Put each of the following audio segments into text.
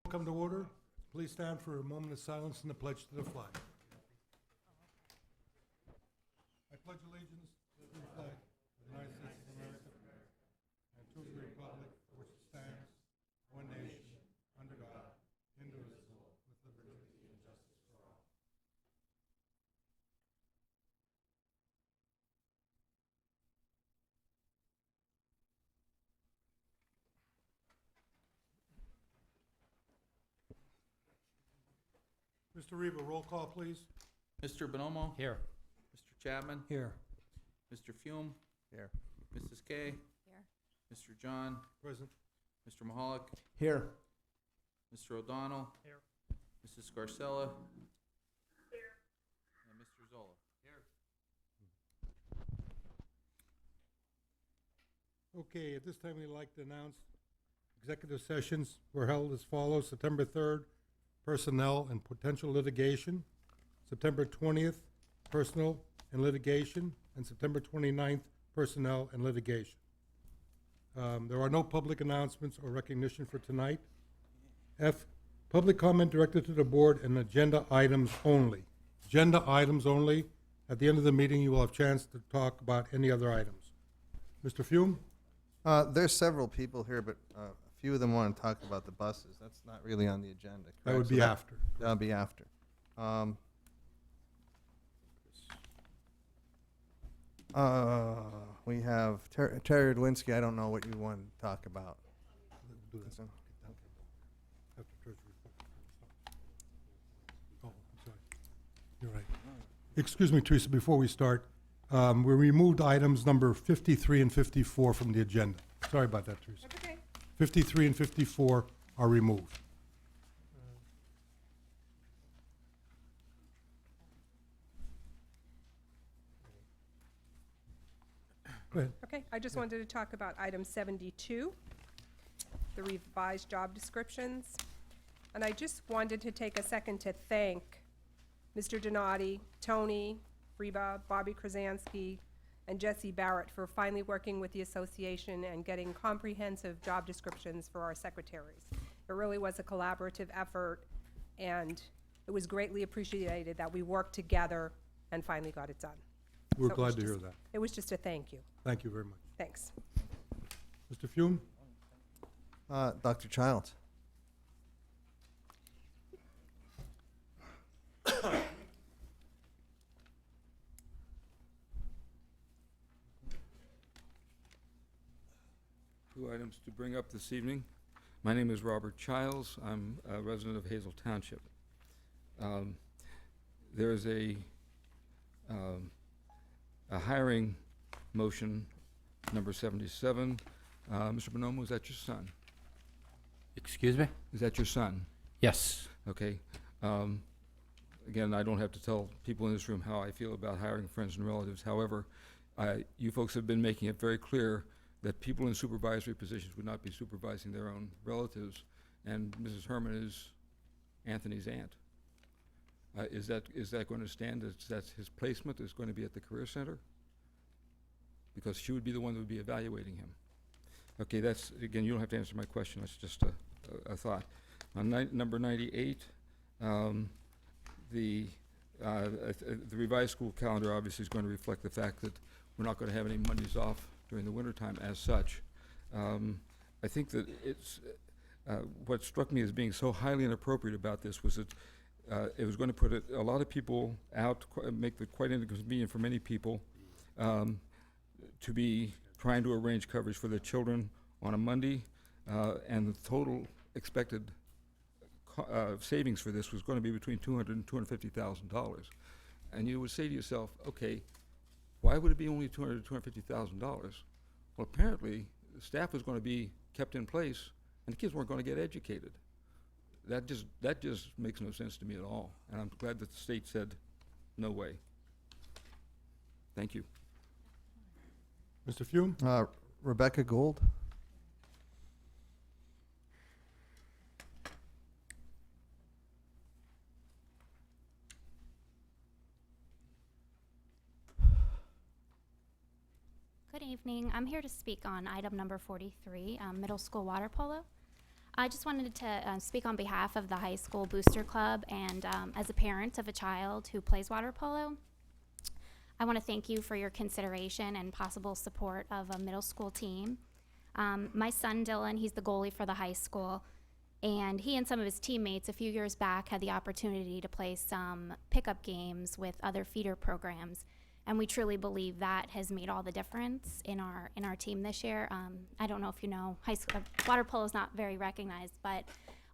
Come to order. Please stand for a moment of silence and the pledge to the flag. I pledge allegiance to the flag of the United States of America and to the republic for which it stands, one nation, under God, indivisible, with liberty and justice for all. Mr. Reba, roll call, please. Mr. Bonomo? Here. Mr. Chapman? Here. Mr. Fume? Here. Mrs. Kay? Here. Mr. John? Present. Mr. Mahalik? Here. Mr. O'Donnell? Here. Mrs. Scarcella? Here. And Mr. Zola? Here. Okay, at this time, we'd like to announce executive sessions were held as follows: September 3rd, personnel and potential litigation; September 20th, personal and litigation; and September 29th, personnel and litigation. There are no public announcements or recognition for tonight. F, public comment directed to the board and agenda items only. Agenda items only. At the end of the meeting, you will have a chance to talk about any other items. Mr. Fume? There's several people here, but a few of them want to talk about the buses. That's not really on the agenda, correct? That would So be after. That'll be after. We have Terry Odlinski. I don't know what you want to talk about. Do that. So- After treasury report. Oh, I'm sorry. You're right. Excuse me, Teresa, before we start, we removed items number 53 and 54 from the agenda. Sorry about that, Teresa. That's okay. 53 and 54 are removed. Go ahead. Okay, I just wanted to talk about item 72, the revised job descriptions. And I just wanted to take a second to thank Mr. Donati, Tony, Reba, Bobby Krasansky, and Jesse Barrett for finally working with the association and getting comprehensive job descriptions for our secretaries. It really was a collaborative effort, and it was greatly appreciated that we worked together and finally got it done. We're So it was glad to hear just- that. It was just a thank you. Thank you very much. Thanks. Mr. Fume? Dr. Childs. Two items to bring up this evening. My name is Robert Childs. I'm a resident of Hazel Township. There is a hiring motion, number 77. Mr. Bonomo, is that your son? Excuse me? Is that your son? Yes. Okay. Again, I don't have to tell people in this room how I feel about hiring friends and relatives. However, you folks have been making it very clear that people in supervisory positions would not be supervising their own relatives, and Mrs. Herman is Anthony's aunt. Is that going to stand? That's his placement is going to be at the Career Center? Because she would be the one that would be evaluating him. Okay, that's, again, you don't have to answer my question. That's just a thought. On number 98, the revised school calendar obviously is going to reflect the fact that we're not going to have any Mondays off during the wintertime as such. I think that it's, what struck me as being so highly inappropriate about this was that it was going to put a lot of people out, make it quite inconvenient for many people to be trying to arrange coverage for their children on a Monday, and the total expected savings for this was going to be between $200,000 and $250,000. And you would say to yourself, okay, why would it be only $200,000 to $250,000? Well, apparently, the staff was going to be kept in place, and the kids weren't going to get educated. That just makes no sense to me at all, and I'm glad that the state said, no way. Thank you. Mr. Fume? Rebecca Gould. Good evening. I'm here to speak on item number 43, middle school water polo. I just wanted to speak on behalf of the high school booster club and as a parent of a child who plays water polo. I want to thank you for your consideration and possible support of a middle school team. My son Dylan, he's the goalie for the high school, and he and some of his teammates a few years back had the opportunity to play some pickup games with other feeder programs. And we truly believe that has made all the difference in our team this year. I don't know if you know, high school water polo is not very recognized, but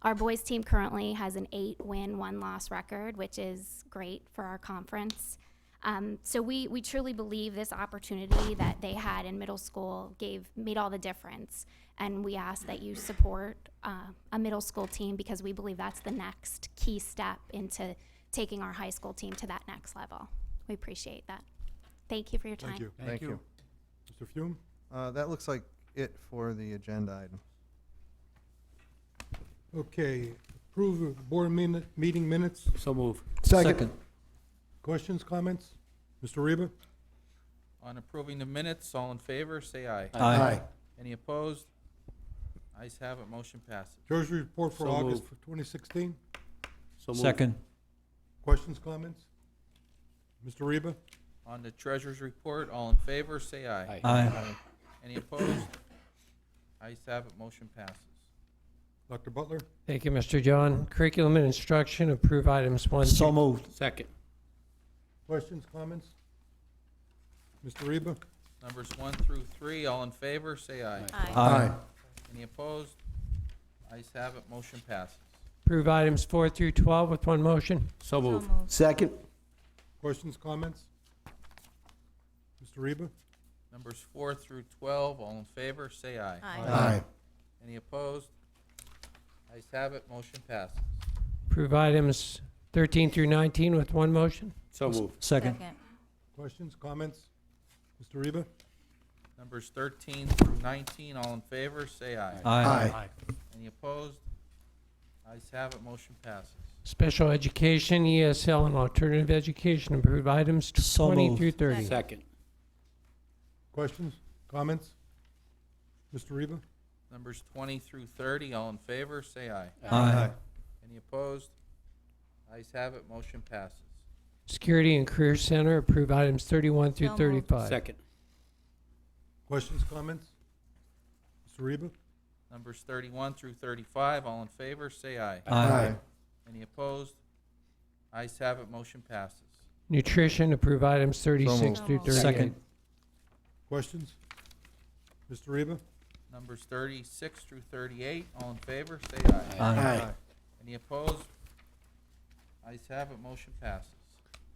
our boys team currently has an 8-win, 1-loss record, which is great for our conference. So we truly believe this opportunity that they had in middle school made all the difference. And we ask that you support a middle school team because we believe that's the next key step into taking our high school team to that next level. We appreciate that. Thank you for your time. Thank you. Thank you. Mr. Fume? That looks like it for the agenda item. Okay, approve of board meeting minutes. So move. Second. Questions, comments? Mr. Reba? On approving the minutes, all in favor, say aye. Aye. Any opposed? Ayes have it, motion passes. Treasury report for So August moved. 2016. So move. Second. Questions, comments? Mr. Reba? On the treasurer's report, all in favor, say aye. Aye. Aye. Any opposed? Ayes have it, motion passes. Dr. Butler? Thank you, Mr. John. Curriculum and instruction, approve items 1 So through moved. Second. Questions, comments? Mr. Reba? Numbers 1 through 3, all in favor, say aye. Aye. Any opposed? Ayes have it, motion passes. approve items 4 through 12 with one motion. So move. Second. Questions, comments? Mr. Reba? Numbers 4 through 12, all in favor, say aye. Aye. Any opposed? Ayes have it, motion passes. Approve items 13 through 19 with one motion. So move. Second. Questions, comments? Mr. Reba? Numbers 13 through 19, all in favor, say aye. Aye. Any opposed? Ayes have it, motion passes. Special education, ESL, and alternative education, approve items So 20 moved. through 30. Second. Questions, comments? Mr. Reba? Numbers 20 through 30, all in favor, say aye. Aye. Any opposed? Ayes have it, motion passes. Security and Career Center, approve items 31 through So moved. 35. Second. Questions, comments? Mr. Reba? Numbers 31 through 35, all in favor, say aye. Aye. Any opposed? Ayes have it, motion passes. Nutrition, approve items 36 moved. through 38. Second. Questions? Mr. Reba? Numbers 36 through 38, all in favor, say aye. Aye. Any opposed? Ayes have it, motion passes.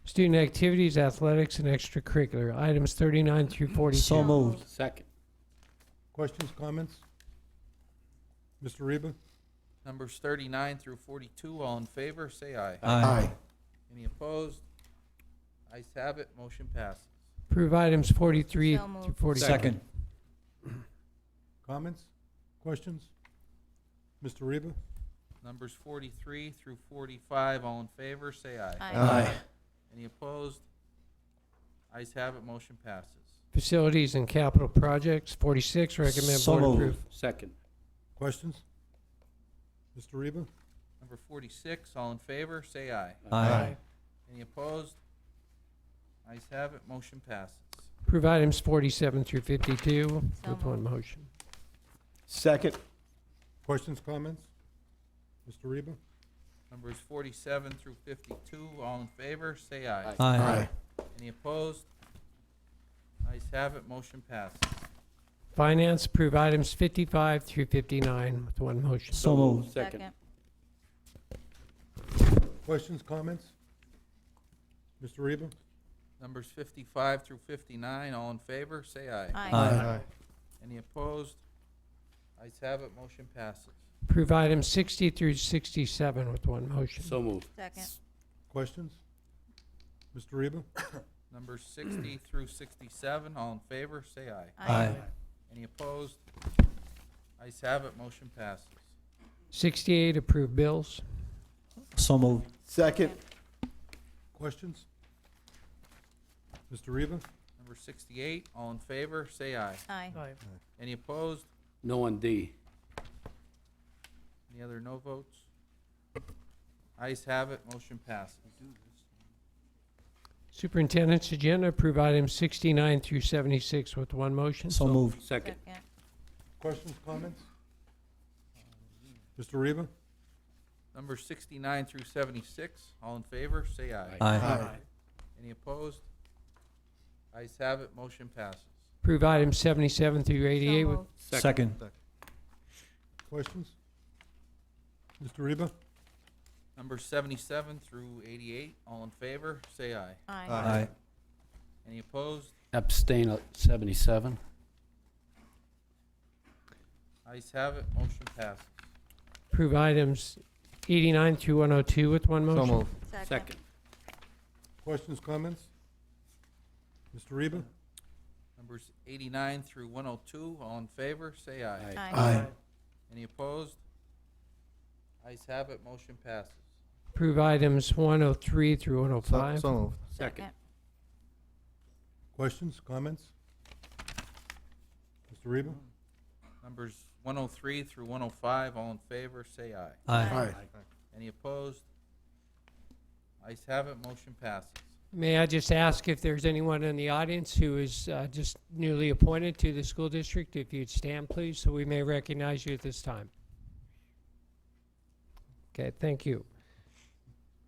Student activities, athletics, and extracurricular, items 39 through 42. So moved. Second. Questions, comments? Mr. Reba? Numbers 39 through 42, all in favor, say aye. Aye. Any opposed? Ayes have it, motion passes. Approve items 43 So moved. through 46. Second. Comments? Questions? Mr. Reba? Numbers 43 through 45, all in favor, say aye. Aye. Any opposed? Ayes have it, motion passes. Facilities and capital projects, 46, recommend So board moved. approve. Second. Questions? Mr. Reba? Number 46, all in favor, say aye. Aye. Any opposed? Ayes have it, motion passes. Approve items 47 through 52 So with one motion. Second. Questions, comments? Mr. Reba? Numbers 47 through 52, all in favor, say aye. Aye. Any opposed? Ayes have it, motion passes. Finance, approve items 55 through 59 with one motion. So moved. Second. Questions, comments? Mr. Reba? Numbers 55 through 59, all in favor, say aye. Aye. Any opposed? Ayes have it, motion passes. Approve items 60 through 67 with one motion. So move. Second. Questions? Mr. Reba? Numbers 60 through 67, all in favor, say aye. Aye. Any opposed? Ayes have it, motion passes. 68, approve bills. So moved. Second. Questions? Mr. Reba? Number 68, all in favor, say aye. Aye. Any opposed? No on D. Any other no votes? Ayes have it, motion passes. Superintendent's agenda, approve items 69 through 76 with one motion. So moved. Second. Questions, comments? Mr. Reba? Numbers 69 through 76, all in favor, say aye. Aye. Any opposed? Ayes have it, motion passes. Approve items 77 through 88 with Second. Questions? Mr. Reba? Numbers 77 through 88, all in favor, say aye. Aye. Any opposed? Abstain at 77. Ayes have it, motion passes. approve items 89 through 102 with one So motion. moved. Second. Questions, comments? Mr. Reba? Numbers 89 through 102, all in favor, say aye. Aye. Any opposed? Ayes have it, motion passes. Approve items 103 through So 105. so moved. Second. Questions, comments? Mr. Reba? Numbers 103 through 105, all in favor, say aye. Aye. Any opposed? Ayes have it, motion passes. May I just ask if there's anyone in the audience who is just newly appointed to the school district, if you'd stand, please, so we may recognize you at this time. Okay, thank you.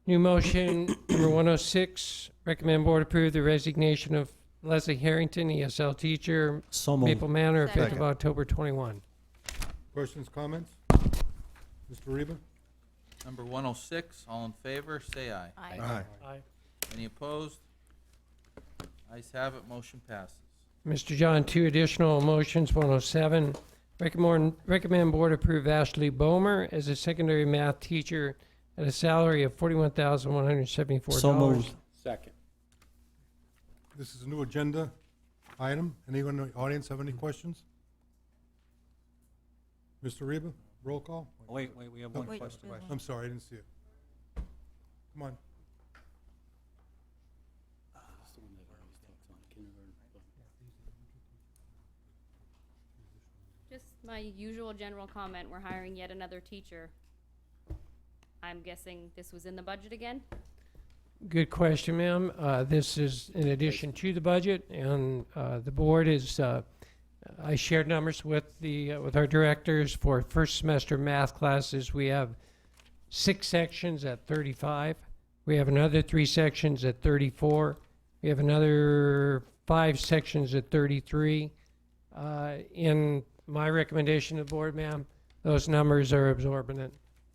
New motion number 106, recommend board approve the resignation of Leslie Harrington, ESL teacher, So moved. Maple Manor, effective Second. October 21. Questions, comments? Mr. Reba? Number 106, all in favor, say aye. Aye. Any opposed? Ayes have it, motion passes. Mr. John, two additional motions, 107. Recommend board approve Ashley Bomer as a secondary math teacher at a salary of $41,174. So moved. Second. This is a new agenda item. Anyone in the audience have any questions? Mr. Reba, roll call? Wait, we have one Wait, question. I'm sorry, I didn't see it. Come on. Just my usual general comment, we're hiring yet another teacher. I'm guessing this was in the budget again? Good question, ma'am. This is in addition to the budget, and the board is, I shared numbers with with our directors for first semester math classes. We have 6 sections at 35. We have another 3 sections at 34. We have another 5 sections at 33. In my recommendation to the board, ma'am, those numbers are exorbitant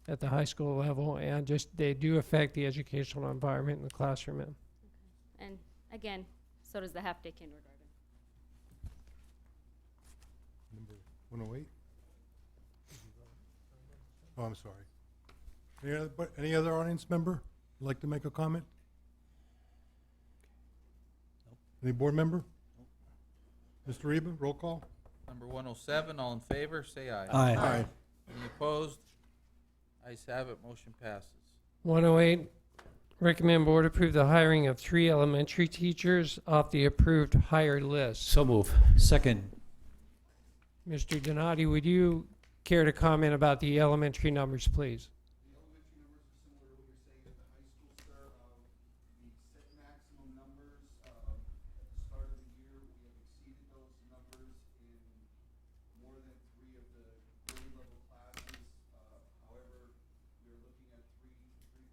at the high school level, and just they do affect the educational environment in the classroom, ma'am. And again, so does the half-day kindergarten. Number 108? Oh, I'm sorry. Any other audience member would like to make a comment? Any board member? Mr. Reba, roll call? Number 107, all in favor, say aye. Aye. Any opposed? Ayes have it, motion passes. 108, recommend board approve the hiring of 3 elementary teachers off the approved hire list. So move. Second. Mr. Donati, would you care to comment about the elementary numbers, please? The elementary numbers are similar to what you're saying at the high school, sir. The set maximum numbers, at the start of the year, we have exceeded those numbers in more than 3 of the grade level classes. However, we are looking at three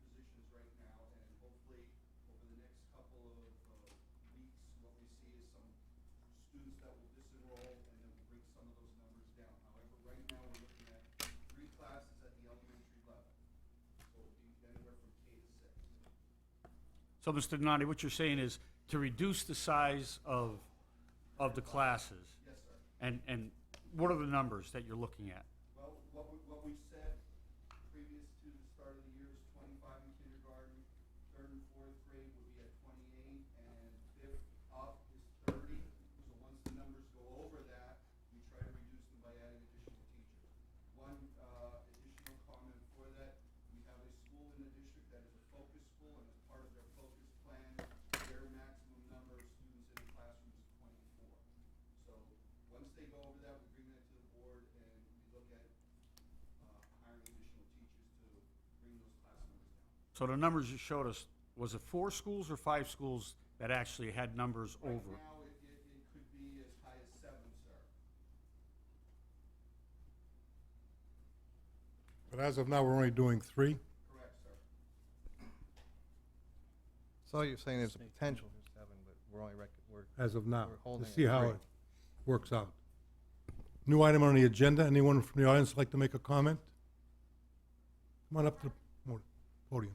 positions right now, and hopefully, over the next couple of weeks, what we see is some students that will disenroll, and then we'll bring some of those numbers down. However, right now, we're looking at 3 classes at the elementary level. So it'll be anywhere from K to 6. So, Mr. Donati, what you're saying is to reduce the size of the classes? Yes, sir. And what are the numbers that you're looking at? Well, what we said previous to the start of the year is 25 in kindergarten, 3rd and 4th grade would be at 28, and 5th up is 30. So once the numbers go over that, we try to reduce them by adding additional teachers. One additional comment for that, we have a school in the district that is a focus school, and as part of their focus plan, their maximum number of students in the classroom is 24. So once they go over that, we bring that to the board and we look at So the numbers you showed us, was it 4 schools or 5 schools that actually had numbers over? Right now, it could be as high as 7, sir. But as of now, we're only doing 3. Correct, sir. So you're saying there's a potential for 7, but we're only As of now, We're holding to see it how free. it works out. New item on the agenda. Anyone from the audience like to make a comment? Come on up to the podium.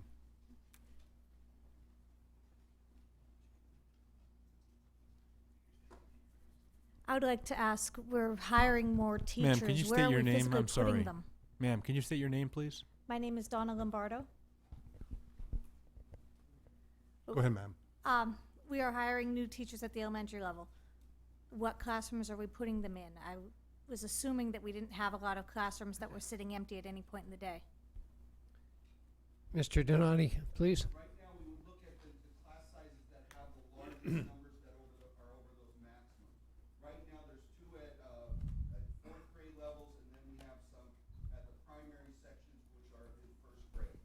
I would like to ask, we're hiring more teachers. Ma'am, can you Where state are your we name? physically I'm putting sorry. them? Ma'am, can you state your name, please? My name is Donna Lombardo. Go ahead, ma'am. We are hiring new teachers at the elementary level. What classrooms are we putting them in? I was assuming that we didn't have a lot of classrooms that were sitting empty at any point in the day. Mr. Donati, please. Right now, we would look at the class sizes that have the largest numbers that are over those maximums. Right now, there's 2 at 4th grade levels, and then we have some at the primary sections, which are in 1st grade.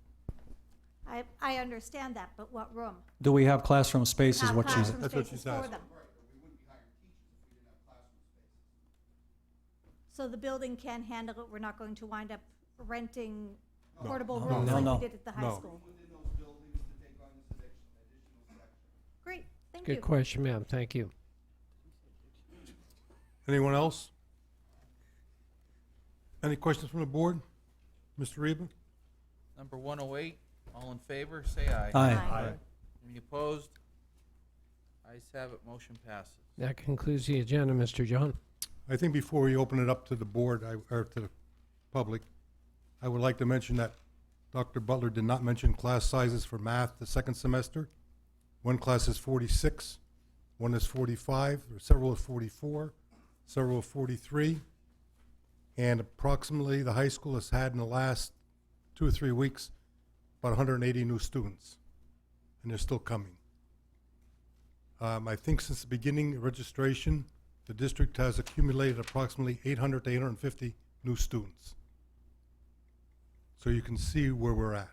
I understand that, but what room? Do we have classroom space is Have what she's, classroom That's what spaces she's for asking. them. Right, but we wouldn't be hiring teachers if we didn't have classroom spaces. So the building can handle it, we're not going to wind up renting No. portable No. rooms No, like no. we did at the high No. school? Within those buildings to take on this additional section. Great, thank you. Good question, ma'am. Thank you. Anyone else? Any questions from the board? Mr. Reba? Number 108, all in favor, say aye. Aye. Any opposed? Ayes have it, motion passes. That concludes the agenda, Mr. John. I think before we open it up to the board, or to the public, I would like to mention that Dr. Butler did not mention class sizes for math the second semester. One class is 46, one is 45, or several is 44, several are 43. And approximately, the high school has had in the last 2 or 3 weeks, about 180 new students, and they're still coming. I think since the beginning of registration, the district has accumulated approximately 800 to 850 new students. So you can see where we're at.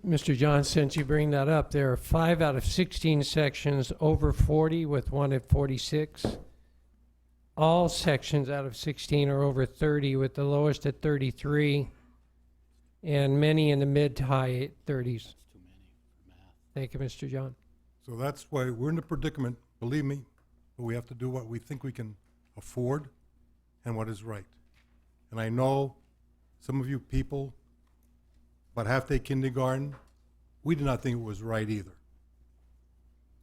Mr. John, since you bring that up, there are 5 out of 16 sections over 40 with 1 at 46. All sections out of 16 are over 30 with the lowest at 33 and many in the mid to high 30s. Too many for math. Thank you, Mr. John. So that's why we're in a predicament, believe me, but we have to do what we think we can afford and what is right. And I know some of you people, about half-day kindergarten, we did not think it was right either.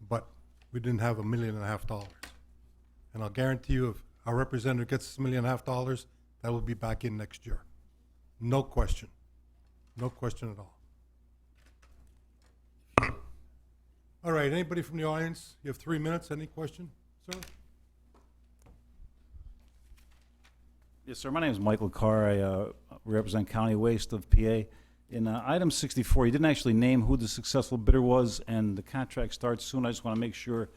But we didn't have $1.5 million. And I'll guarantee you, if our representative gets $1.5 million, that will be back in next year. No question. No question at all. All right, anybody from the audience? You have 3 minutes. Any question, sir? Yes, sir. My name is Michael Carr. I represent County Waste of PA. In item 64, you didn't actually name who the successful bidder was, and the contract starts soon. I just want to make sure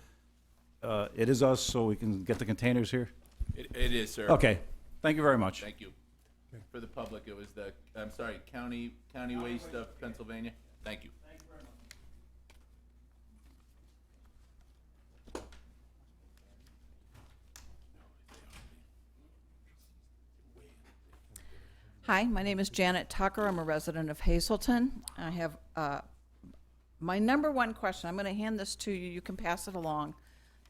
it is us so we can get the containers here. It is, sir. Okay. Thank you very much. Thank you. For the public, it was the, I'm sorry, County Waste of Pennsylvania. Thank you. Hi, my name is Janet Tucker. I'm a resident of Hazleton. I have my number one question. I'm going to hand this to you. You can pass it along.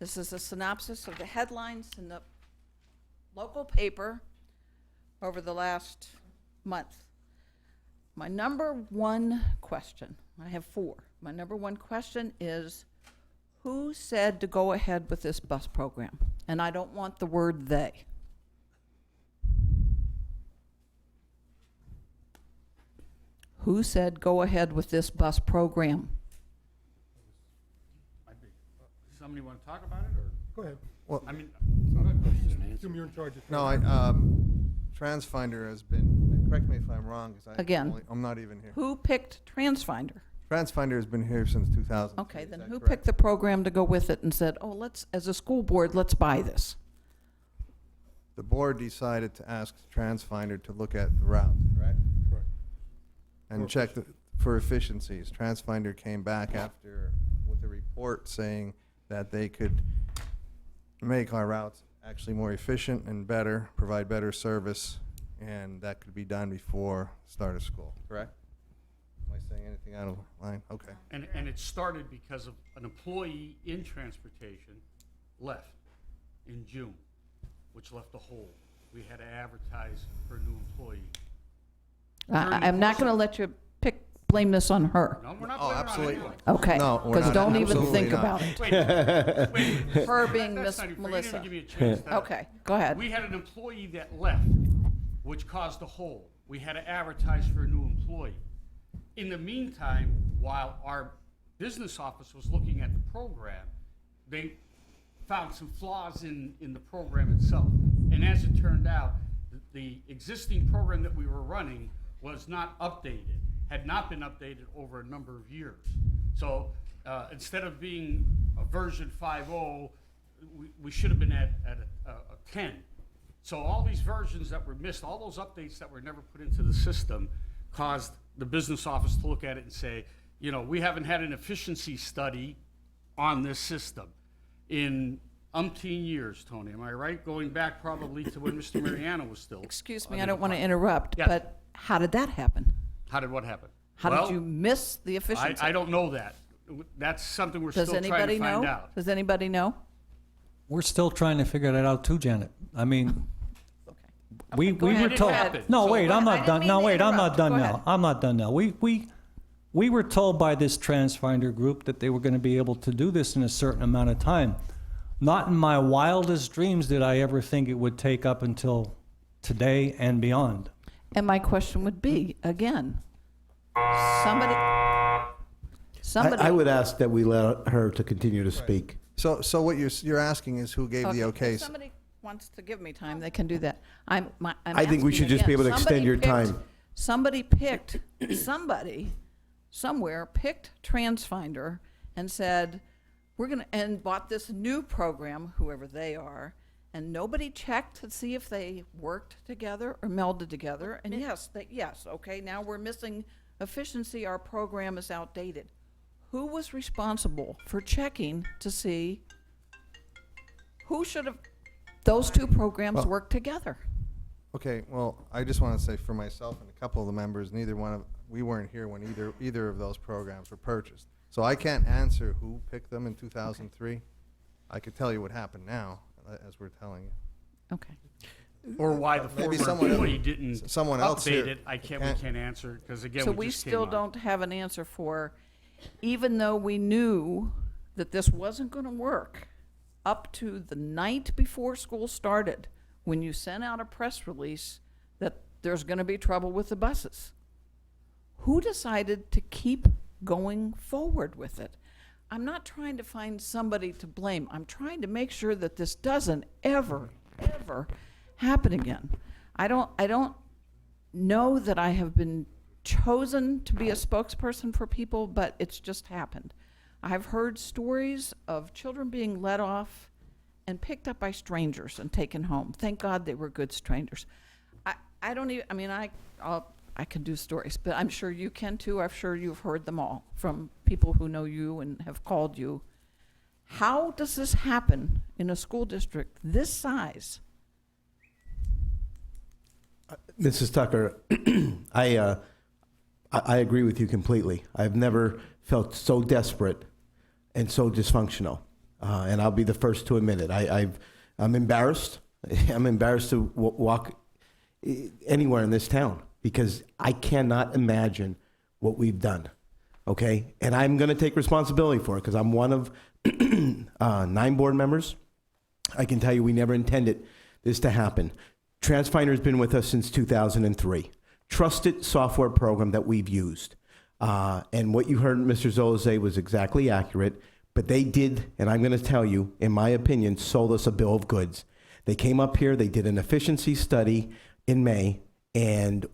This is a synopsis of the headlines in the local paper over the last month. My number one question, I have 4. My number one question is, who said to go ahead with this bus program? And I don't want the word they. Who said go ahead with this bus program? Somebody want to talk about it, or? Go ahead. Well, I mean, Assume you're in charge of. no, TransFinder has been, correct me if I'm wrong, because Again. I'm not even here. Who picked TransFinder? TransFinder has been here since 2000. Okay, then who picked the program to go with it and said, oh, let's, as a school board, let's buy this? The board decided to ask TransFinder to look at the route, correct? Correct. And check for efficiencies. TransFinder came back after with a report saying that they could make our routes actually more efficient and better, provide better service, and that could be done before start of school, correct? Am I saying anything out of line? Okay. And it started because of an employee in transportation left in June, which left a hole. We had to advertise for a new employee. During the I'm not course going to of- let you blame this on her. No, we're not Oh, blaming her on absolutely. anyone. Okay, No, we're because not. don't even Absolutely think not. about it. Wait. Her being That's Miss not even fair. You didn't Melissa. even give me a chance to- Okay, go ahead. We had an employee that left, which caused a hole. We had to advertise for a new employee. In the meantime, while our business office was looking at the program, they found some flaws in the program itself. And as it turned out, the existing program that we were running was not updated, had not been updated over a number of years. So instead of being a version 5.0, we should have been at a 10. So all these versions that were missed, all those updates that were never put into the system caused the business office to look at it and say, you know, we haven't had an efficiency study on this system in umpteen years, Tony, am I right? Going back probably to when Mr. Mariano was still. Excuse me, on I the don't want to department. interrupt, Yes. but how did that happen? How did what happen? How Well, did you miss the efficiency? I don't know that. That's something we're Does still trying anybody to find know? out. Does anybody know? We're still trying to figure that out too, Janet. I mean, we go were ahead. told. It happened. No, So wait, what- I'm I not didn't done. mean No, to wait, I'm not interrupt. done Go now. ahead. I'm not done now. We were told by this TransFinder group that they were going to be able to do this in a certain amount of time. Not in my wildest dreams did I ever think it would take up until today and beyond. And my question would be, again, somebody, I would ask that we let her to continue to speak. So what you're asking is who gave the okay? If somebody wants to give me time, they can do that. I'm I think we asking should just be again, able to extend your somebody time. Somebody picked, somebody somewhere picked TransFinder and said, and bought this new program, whoever they are, and nobody checked to see if they worked together or melded together. And yes, okay, now we're missing efficiency, our program is outdated. Who was responsible for checking to see who should have, those two programs Well- worked together? Okay, well, I just want to say for myself and a couple of the members, we weren't here when either of those programs were purchased. So I can't answer who picked them in 2003. I could tell you what happened now, as we're telling you. Okay. Or why the Maybe former someone employee else- didn't someone else update here it. We can't answer, because again, So we we just came still on. don't have an answer for, even though we knew that this wasn't going to work up to the night before school started, when you sent out a press release that there's going to be trouble with the buses. Who decided to keep going forward with it? I'm not trying to find somebody to blame. I'm trying to make sure that this doesn't ever happen again. I don't know that I have been chosen to be a spokesperson for people, but it's just happened. I've heard stories of children being let off and picked up by strangers and taken home. Thank God they were good strangers. I don't even, I mean, I can do stories, but I'm sure you can too. I'm sure you've heard them all from people who know you and have called you. How does this happen in a school district this size? Mrs. Tucker, I agree with you completely. I've never felt so desperate and so dysfunctional, and I'll be the first to admit it. I'm embarrassed. I'm embarrassed to walk anywhere in this town because I cannot imagine what we've done. Okay, and I'm going to take responsibility for it because I'm one of 9 board members. I can tell you we never intended this to happen. TransFinder has been with us since 2003. Trusted software program that we've used. And what you heard Mr. Zola say was exactly accurate, but they did, and I'm going to tell you, in my opinion, sold us a bill of goods. They came up here, they did an efficiency study in May, and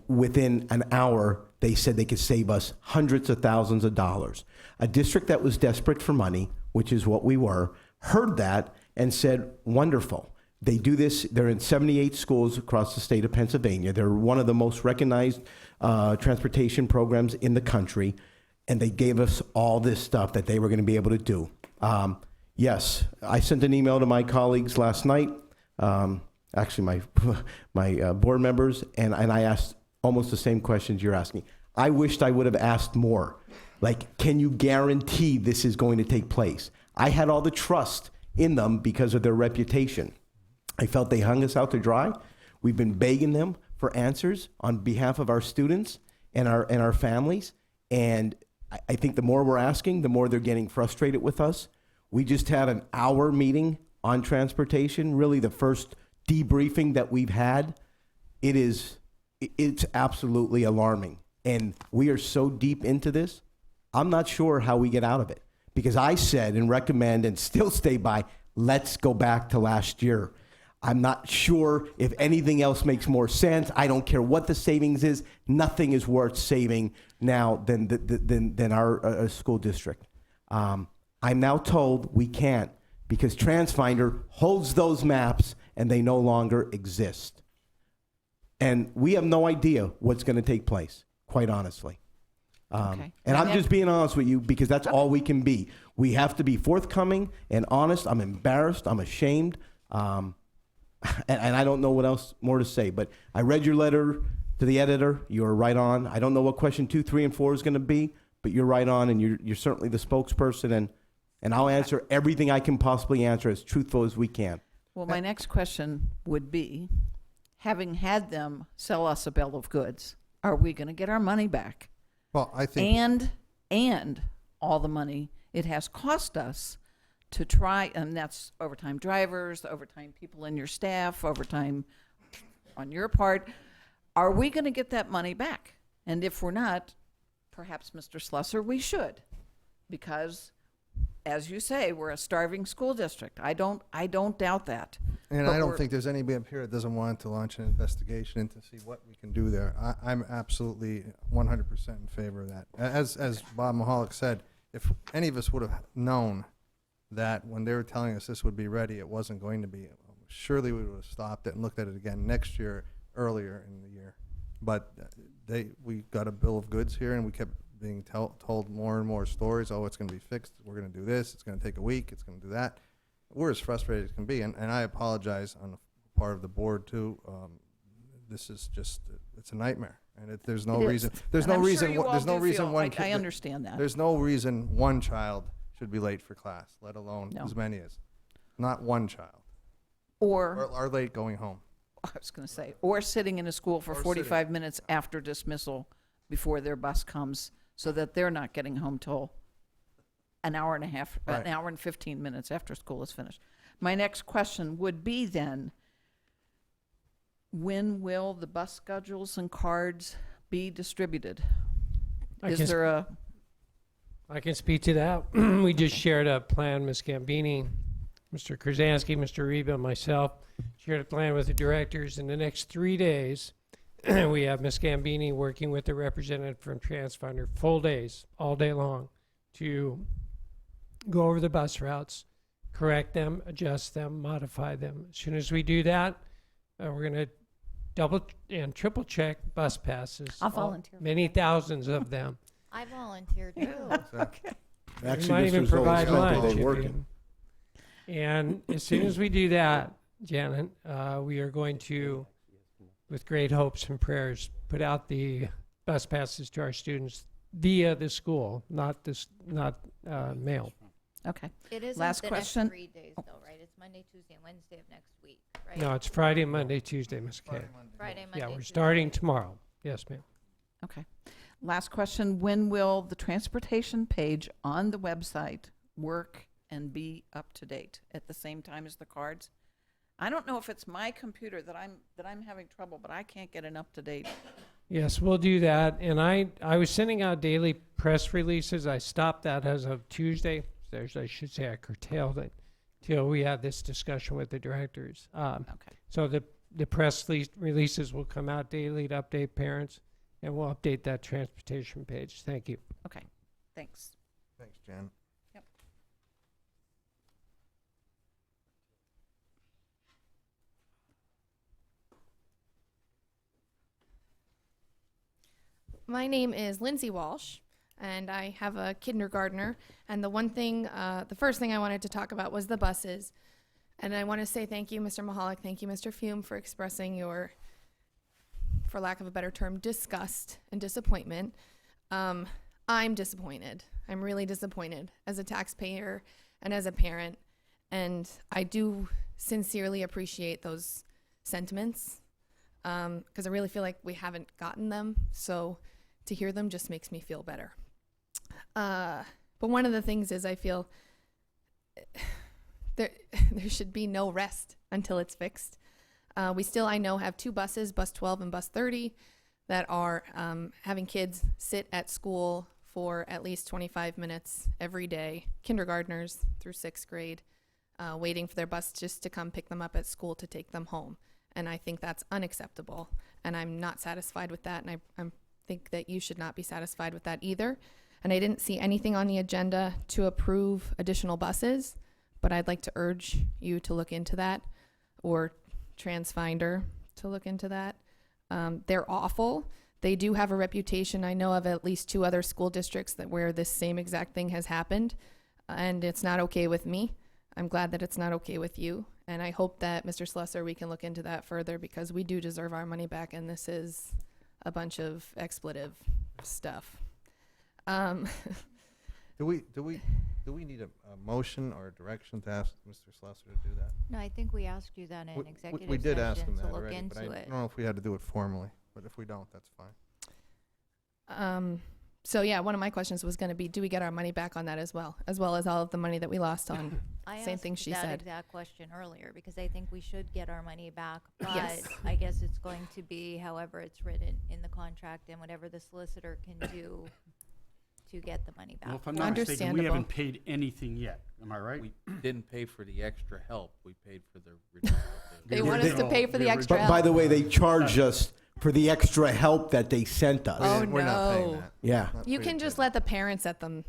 within an hour, they said they could save us hundreds of thousands of dollars. A district that was desperate for money, which is what we were, heard that and said, wonderful. They do this, they're in 78 schools across the state of Pennsylvania. They're one of the most recognized transportation programs in the country, and they gave us all this stuff that they were going to be able to do. Yes, I sent an email to my colleagues last night, actually my board members, and I asked almost the same questions you're asking. I wished I would have asked more. Like, can you guarantee this is going to take place? I had all the trust in them because of their reputation. I felt they hung us out to dry. We've been begging them for answers on behalf of our students and our families. And I think the more we're asking, the more they're getting frustrated with us. We just had an hour meeting on transportation, really the first debriefing that we've had. It's absolutely alarming. And we are so deep into this, I'm not sure how we get out of it. Because I said and recommend and still stay by, let's go back to last year. I'm not sure if anything else makes more sense. I don't care what the savings is. Nothing is worth saving now than our school district. I'm now told we can't because TransFinder holds those maps and they no longer exist. And we have no idea what's going to take place, quite honestly. Okay. And I'm just being honest with you because that's all we can be. We have to be forthcoming and honest. I'm embarrassed. I'm ashamed. And I don't know what else more to say. But I read your letter to the editor. You're right on. I don't know what question 2, 3, and 4 is going to be, but you're right on, and you're certainly the spokesperson. And I'll answer everything I can possibly answer as truthful as we can. Well, my next question would be, having had them sell us a bill of goods, are we going to get our money back? Well, I think. And all the money it has cost us to try, and that's overtime drivers, overtime people in your staff, overtime on your part. Are we going to get that money back? And if we're not, perhaps, Mr. Slusser, we should. Because, as you say, we're a starving school district. I don't doubt that. And But I don't we're- think there's anybody up here that doesn't want to launch an investigation and to see what we can do there. I'm absolutely 100% in favor of that. As Bob Mahalik said, if any of us would have known that when they were telling us this would be ready, it wasn't going to be, surely we would have stopped it and looked at it again next year, earlier in the year. But we got a bill of goods here, and we kept being told more and more stories. Oh, it's going to be fixed. We're going to do this. It's going to take a week. It's going to do that. We're as frustrated as can be, and I apologize on the part of the board too. This is just, it's a nightmare, and there's no It is. reason. There's And no I'm sure reason. you all There's no do reason feel- one. I kid- understand that. There's no reason one child should be late for class, let alone No. as many as, not one child, Or are late going home. I was going to say, or sitting in a school for Or 45 minutes after dismissal before their bus comes, so that they're not getting home till an hour and a half, Right. an hour and 15 minutes after school is finished. My next question would be then, when will the bus schedules and cards be distributed? I Is can there a, I can speak to that. We just shared a plan, Ms. Gambini, Mr. Krasansky, Mr. Reba, and myself shared a plan with the directors. In the next 3 days, we have Ms. Gambini working with the representative from TransFinder, full days, all day long, to go over the bus routes, correct them, adjust them, modify them. As soon as we do that, we're going to double and triple check bus passes. I'll volunteer for Many thousands of them. I volunteer too. okay. We Actually, might Mr. even Zoll provide spent the lunch. day if working. And as soon as we do that, Janet, we are going to, with great hopes and prayers, put out the bus passes to our students via the school, not mail. Okay. It isn't Last the question. next 3 days though, right? It's Monday, Tuesday, and Wednesday of next week, right? No, it's Friday, Monday, Tuesday, Ms. Kay. Friday, Monday, Yeah, we're Tuesday. starting tomorrow. Yes, ma'am. Okay. Last question, when will the transportation page on the website work and be up to date at the same time as the cards? I don't know if it's my computer that I'm having trouble, but I can't get an up to date. Yes, we'll do that. And I was sending out daily press releases. I stopped that as of Tuesday. I should say I curtailed it till we had this discussion with the directors. Okay. So the press releases will come out daily to update parents, and we'll update that transportation page. Thank you. Okay. Thanks. Thanks, Jan. My name is Lindsay Walsh, and I have a kindergartner. And the first thing I wanted to talk about was the buses. And I want to say thank you, Mr. Mahalik, thank you, Mr. Fume, for expressing your, for lack of a better term, disgust and disappointment. I'm disappointed. I'm really disappointed as a taxpayer and as a parent. And I do sincerely appreciate those sentiments, because I really feel like we haven't gotten them. So to hear them just makes me feel better. But one of the things is I feel there should be no rest until it's fixed. We still, I know, have 2 buses, bus 12 and bus 30, that are having kids sit at school for at least 25 minutes every day, kindergartners through 6th grade, waiting for their bus just to come pick them up at school to take them home. And I think that's unacceptable. And I'm not satisfied with that. And I think that you should not be satisfied with that either. And I didn't see anything on the agenda to approve additional buses, but I'd like to urge you to look into that, or TransFinder to look into that. They're awful. They do have a reputation. I know of at least 2 other school districts where this same exact thing has happened, and it's not okay with me. I'm glad that it's not okay with you, and I hope that, Mr. Slusser, we can look into that further, because we do deserve our money back, and this is a bunch of expletive stuff. Do we need a motion or a direction to ask Mr. Slusser to do that? No, I think we asked you that in executive We did ask session him to that look already, but I into it. don't know if we had to do it formally, but if we don't, that's fine. So yeah, one of my questions was going to be, do we get our money back on that as well as all of the money that we lost on I same asked thing she that said. exact question earlier, because I think we should get our money back, but Yes. I guess it's going to be however it's written in the contract and whatever the solicitor can do to get the money back. Well, if I'm not mistaken, we haven't paid anything yet. Am I right? We didn't pay for the extra help. We paid for the renewal. They want us to pay for the extra But by help. the way, they charge us for the extra help that they sent us. Oh, We're not paying no. that. Yeah. Not You free can to just pay let the parents at them,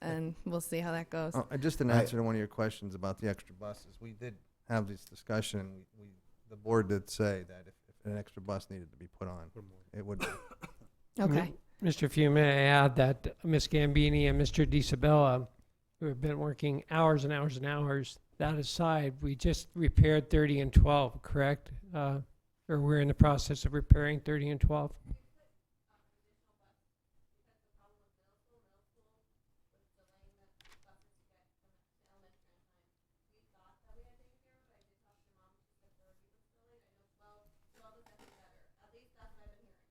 and we'll see how that goes. just an answer to one of your questions about the extra buses. We did have this discussion, and the board did say that if an extra bus needed to be put on, it would be. Okay. Mr. Fume, may I add that Ms. Gambini and Mr. DiSabella, who have been working hours and hours and hours, that aside, we just repaired 30 and 12, correct? Or we're in the process of repairing 30 and 12? –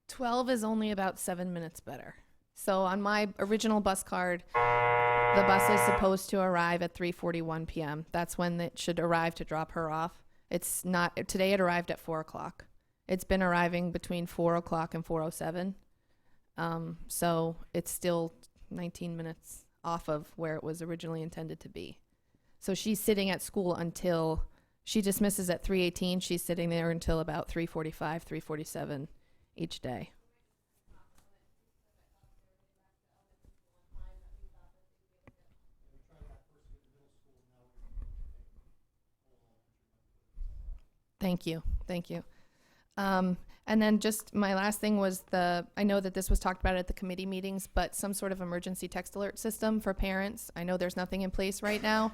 12 is only about 7 minutes better. So on my original bus card, the bus is supposed to arrive at 3:41 p.m. That's when it should arrive to drop her off. It's not, today it arrived at 4 o'clock. It's been arriving between 4 o'clock and 4:07. So it's still 19 minutes off of where it was originally intended to be. So she's sitting at school until, she dismisses at 3:18. She's sitting there until about 3:45, 3:47 each day. Thank you. Thank you. And then just my last thing was I know that this was talked about at the committee meetings, but some sort of emergency text alert system for parents. I know there's nothing in place right now.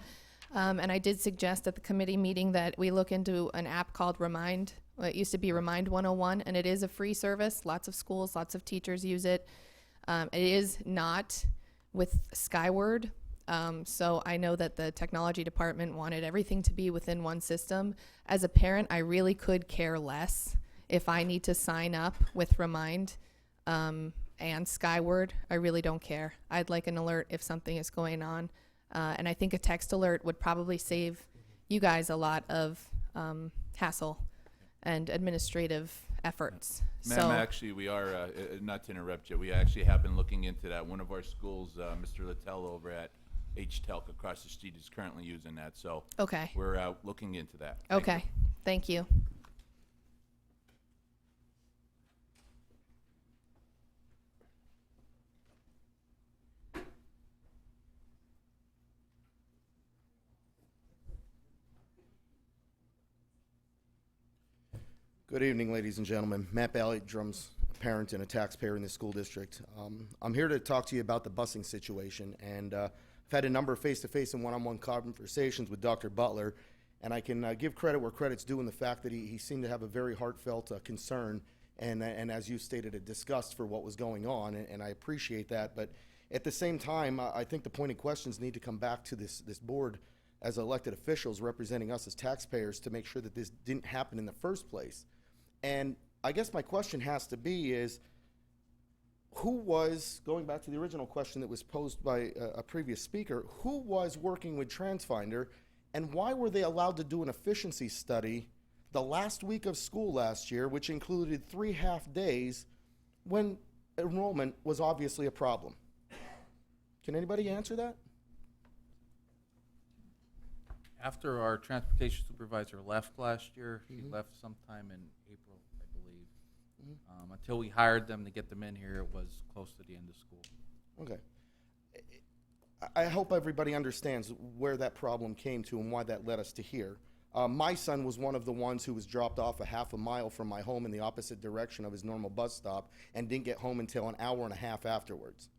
And I did suggest at the committee meeting that we look into an app called Remind. Well, it used to be Remind 101, and it is a free service. Lots of schools, lots of teachers use it. It is not with Skyward. So I know that the technology department wanted everything to be within one system. As a parent, I really could care less if I need to sign up with Remind and Skyward. I really don't care. I'd like an alert if something is going on. And I think a text alert would probably save you guys a lot of hassle and administrative efforts. Ma'am, actually, we are, not to interrupt you, we actually have been looking into that. One of our schools, Mr. Littell over at H-Telk across the street is currently using that. So okay, we're looking into that. Okay, thank you. Good evening, ladies and gentlemen. Matt Bally, Drums parent and a taxpayer in this school district. I'm here to talk to you about the busing situation, and I've had a number of face-to-face and one-on-one conversations with Dr. Butler, and I can give credit where credit's due in the fact that he seemed to have a very heartfelt concern and as you stated, a disgust for what was going on, and I appreciate that. But at the same time, I think the pointed questions need to come back to this board as elected officials representing us as taxpayers to make sure that this didn't happen in the first place. And I guess my question has to be is, who was, going back to the original question that was posed by a previous speaker, who was working with TransFinder, and why were they allowed to do an efficiency study the last week of school last year, which included 3 half days, when enrollment was obviously a problem? Can anybody answer that? After our transportation supervisor left last year, he left sometime in April, I believe. Until we hired them to get them in here, it was close to the end of school. Okay. I hope everybody understands where that problem came to and why that led us to here. My son was one of the ones who was dropped off a half a mile from my home in the opposite direction of his normal bus stop and didn't get home until an hour and a half afterwards.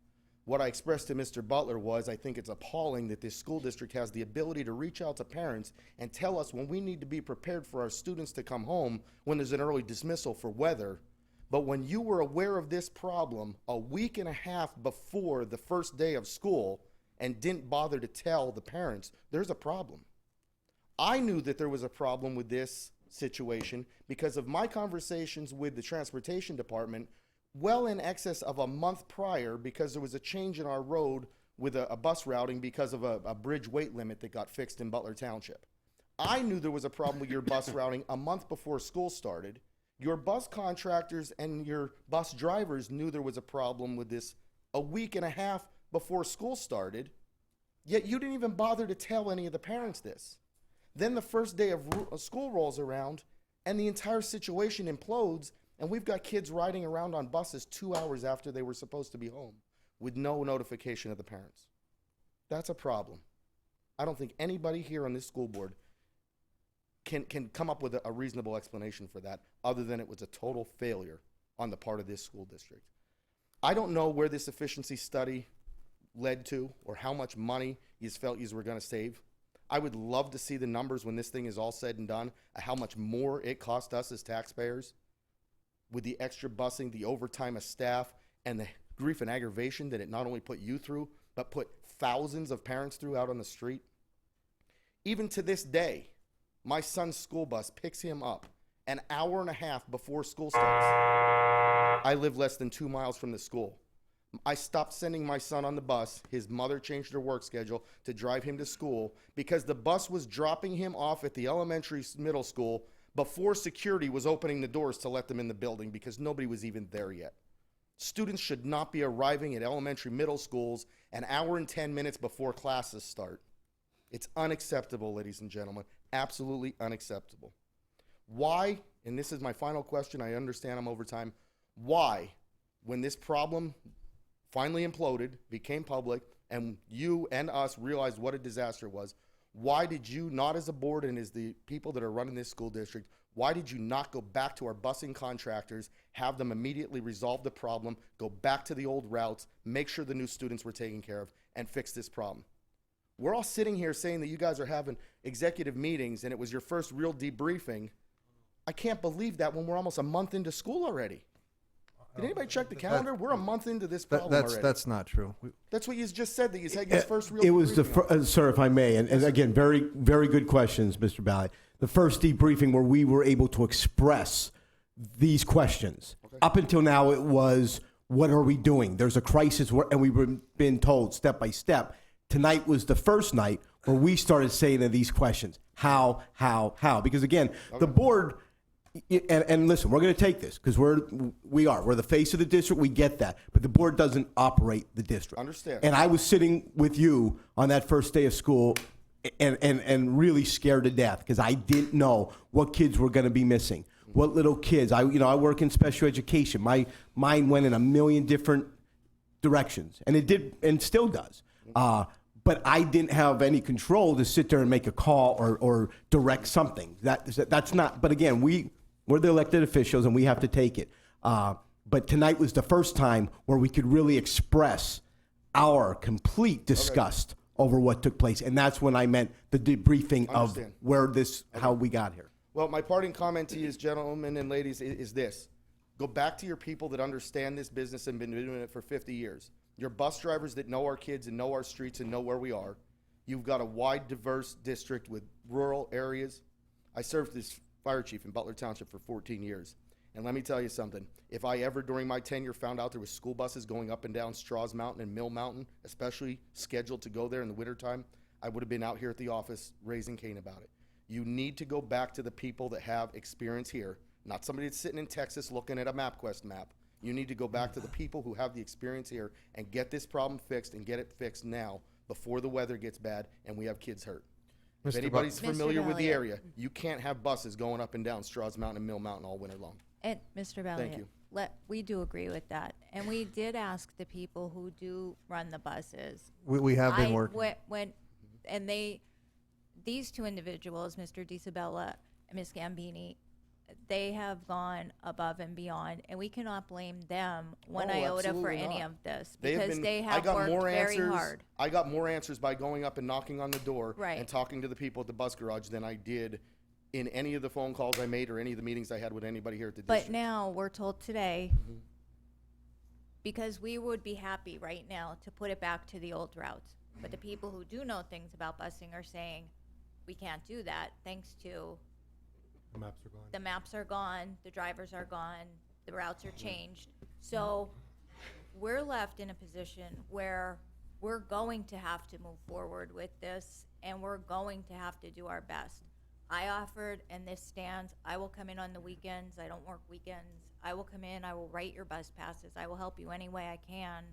What I expressed to Mr. Butler was, I think it's appalling that this school district has the ability to reach out to parents and tell us when we need to be prepared for our students to come home when there's an early dismissal for weather. But when you were aware of this problem a week and a half before the first day of school and didn't bother to tell the parents, there's a problem. I knew that there was a problem with this situation because of my conversations with the transportation department well in excess of a month prior, because there was a change in our road with a bus routing because of a bridge weight limit that got fixed in Butler Township. I knew there was a problem with your bus routing a month before school started. Your bus contractors and your bus drivers knew there was a problem with this a week and a half before school started, yet you didn't even bother to tell any of the parents this. Then the first day of school rolls around and the entire situation implodes, and we've got kids riding around on buses 2 hours after they were supposed to be home with no notification of the parents. That's a problem. I don't think anybody here on this school board can come up with a reasonable explanation for that, other than it was a total failure on the part of this school district. I don't know where this efficiency study led to or how much money you felt you were going to save. I would love to see the numbers when this thing is all said and done, how much more it cost us as taxpayers with the extra busing, the overtime of staff, and the grief and aggravation that it not only put you through, but put thousands of parents through out on the street. Even to this day, my son's school bus picks him up an hour and a half before school starts. I live less than 2 miles from the school. I stopped sending my son on the bus. His mother changed her work schedule to drive him to school because the bus was dropping him off at the elementary middle school before security was opening the doors to let them in the building, because nobody was even there yet. Students should not be arriving at elementary middle schools an hour and 10 minutes before classes start. It's unacceptable, ladies and gentlemen. Absolutely unacceptable. Why, and this is my final question, I understand I'm over time, why, when this problem finally imploded, became public, and you and us realized what a disaster was, why did you not, as a board and as the people that are running this school district, why did you not go back to our busing contractors, have them immediately resolve the problem, go back to the old routes, make sure the new students were taken care of, and fix this problem? We're all sitting here saying that you guys are having executive meetings and it was your first real debriefing. I can't believe that when we're almost a month into school already. Did anybody check the calendar? We're a month into this problem already. That's not true. That's what you just said, that you had your first real It was the debriefing. sir, if I may, and again, very, very good questions, Mr. Balley. The first debriefing where we were able to express these questions. Okay. Up until now, it was, what are we doing? There's a crisis, and we've been told step by step. Tonight was the first night where we started saying these questions. How? Because again, the board, and listen, we're going to take this because we're the face of the district. We get that, but the board doesn't operate the district. Understand. And I was sitting with you on that first day of school, and really scared to death because I didn't know what kids were going to be missing. What little kids? I work in special education. My mind went in a million different directions, and it did, and still does. But I didn't have any control to sit there and make a call or direct something. That's not. But again, we're the elected officials, and we have to take it. But tonight was the first time where we could really express our complete disgust over what took place. And that's when I meant the debriefing of Understand. how we got here. Well, my parting comment to you, gentlemen and ladies, is this. Go back to your people that understand this business and been doing it for 50 years. Your bus drivers that know our kids and know our streets and know where we are. You've got a wide, diverse district with rural areas. I served as fire chief in Butler Township for 14 years. And let me tell you something. If I ever, during my tenure, found out there was school buses going up and down Straws Mountain and Mill Mountain, especially scheduled to go there in the wintertime, I would have been out here at the office raising Cain about it. You need to go back to the people that have experience here, not somebody that's sitting in Texas looking at a MapQuest map. You need to go back to the people who have the experience here and get this problem fixed and get it fixed now before the weather gets bad and we have kids hurt. If Mr. anybody's Mr. familiar with the Valiant. area, you can't have buses going up and down Straws Mountain and Mill Mountain all winter long. And Mr. Valiant, you. we do agree with that. And we did ask the people who do run the buses. We have been working. And these two individuals, Mr. DiSabella and Ms. Gambini, they have gone above and beyond, and we cannot blame them one iota for absolutely any not. of this, They because they have I got worked more very answers, hard. I got more answers by going up and knocking on the door Right. and talking to the people at the bus garage than I did in any of the phone calls I made or any of the meetings I had with anybody here at the But district. now we're told today, because we would be happy right now to put it back to the old routes. But the people who do know things about busing are saying, we can't do that thanks to The maps are gone. the maps are gone, the drivers are gone, the routes are changed. So we're left in a position where we're going to have to move forward with this, and we're going to have to do our best. I offered, and this stands, I will come in on the weekends. I don't work weekends. I will come in, I will write your bus passes. I will help you any way I can.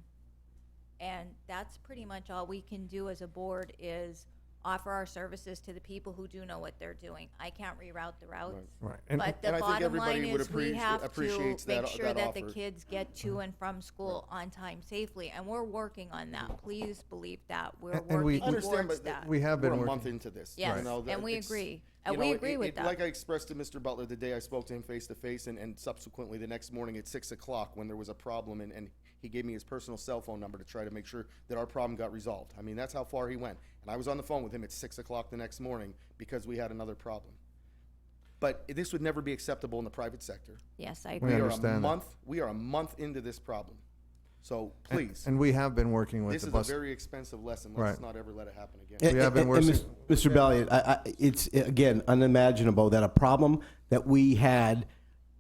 And that's pretty much all we can do as a board, is offer our services to the people who do know what they're doing. I can't reroute the routes. Right. And- But and the I think bottom line everybody would is we have to appreciates make that- sure that that the offer. kids get to and from school on time safely, and we're working on that. Please believe that. We're And we- working I understand, towards but that. We have been we're a working. month into this. Yes, You know, and we it's- agree. you And we know, agree with that. Like I expressed to Mr. Butler the day I spoke to him face to face, and subsequently the next morning at 6 o'clock when there was a problem, and he gave me his personal cell phone number to try to make sure that our problem got resolved. I mean, that's how far he went. And I was on the phone with him at 6 o'clock the next morning because we had another problem. But this would never be acceptable in the private sector. Yes, I We agree. understand that. We are a month into this problem. So please, And we have been working with this the is bus. a very expensive lesson. Right. Let's not ever let it happen again. We have been And working- Mr. Belliot, it's, again, unimaginable that a problem that we had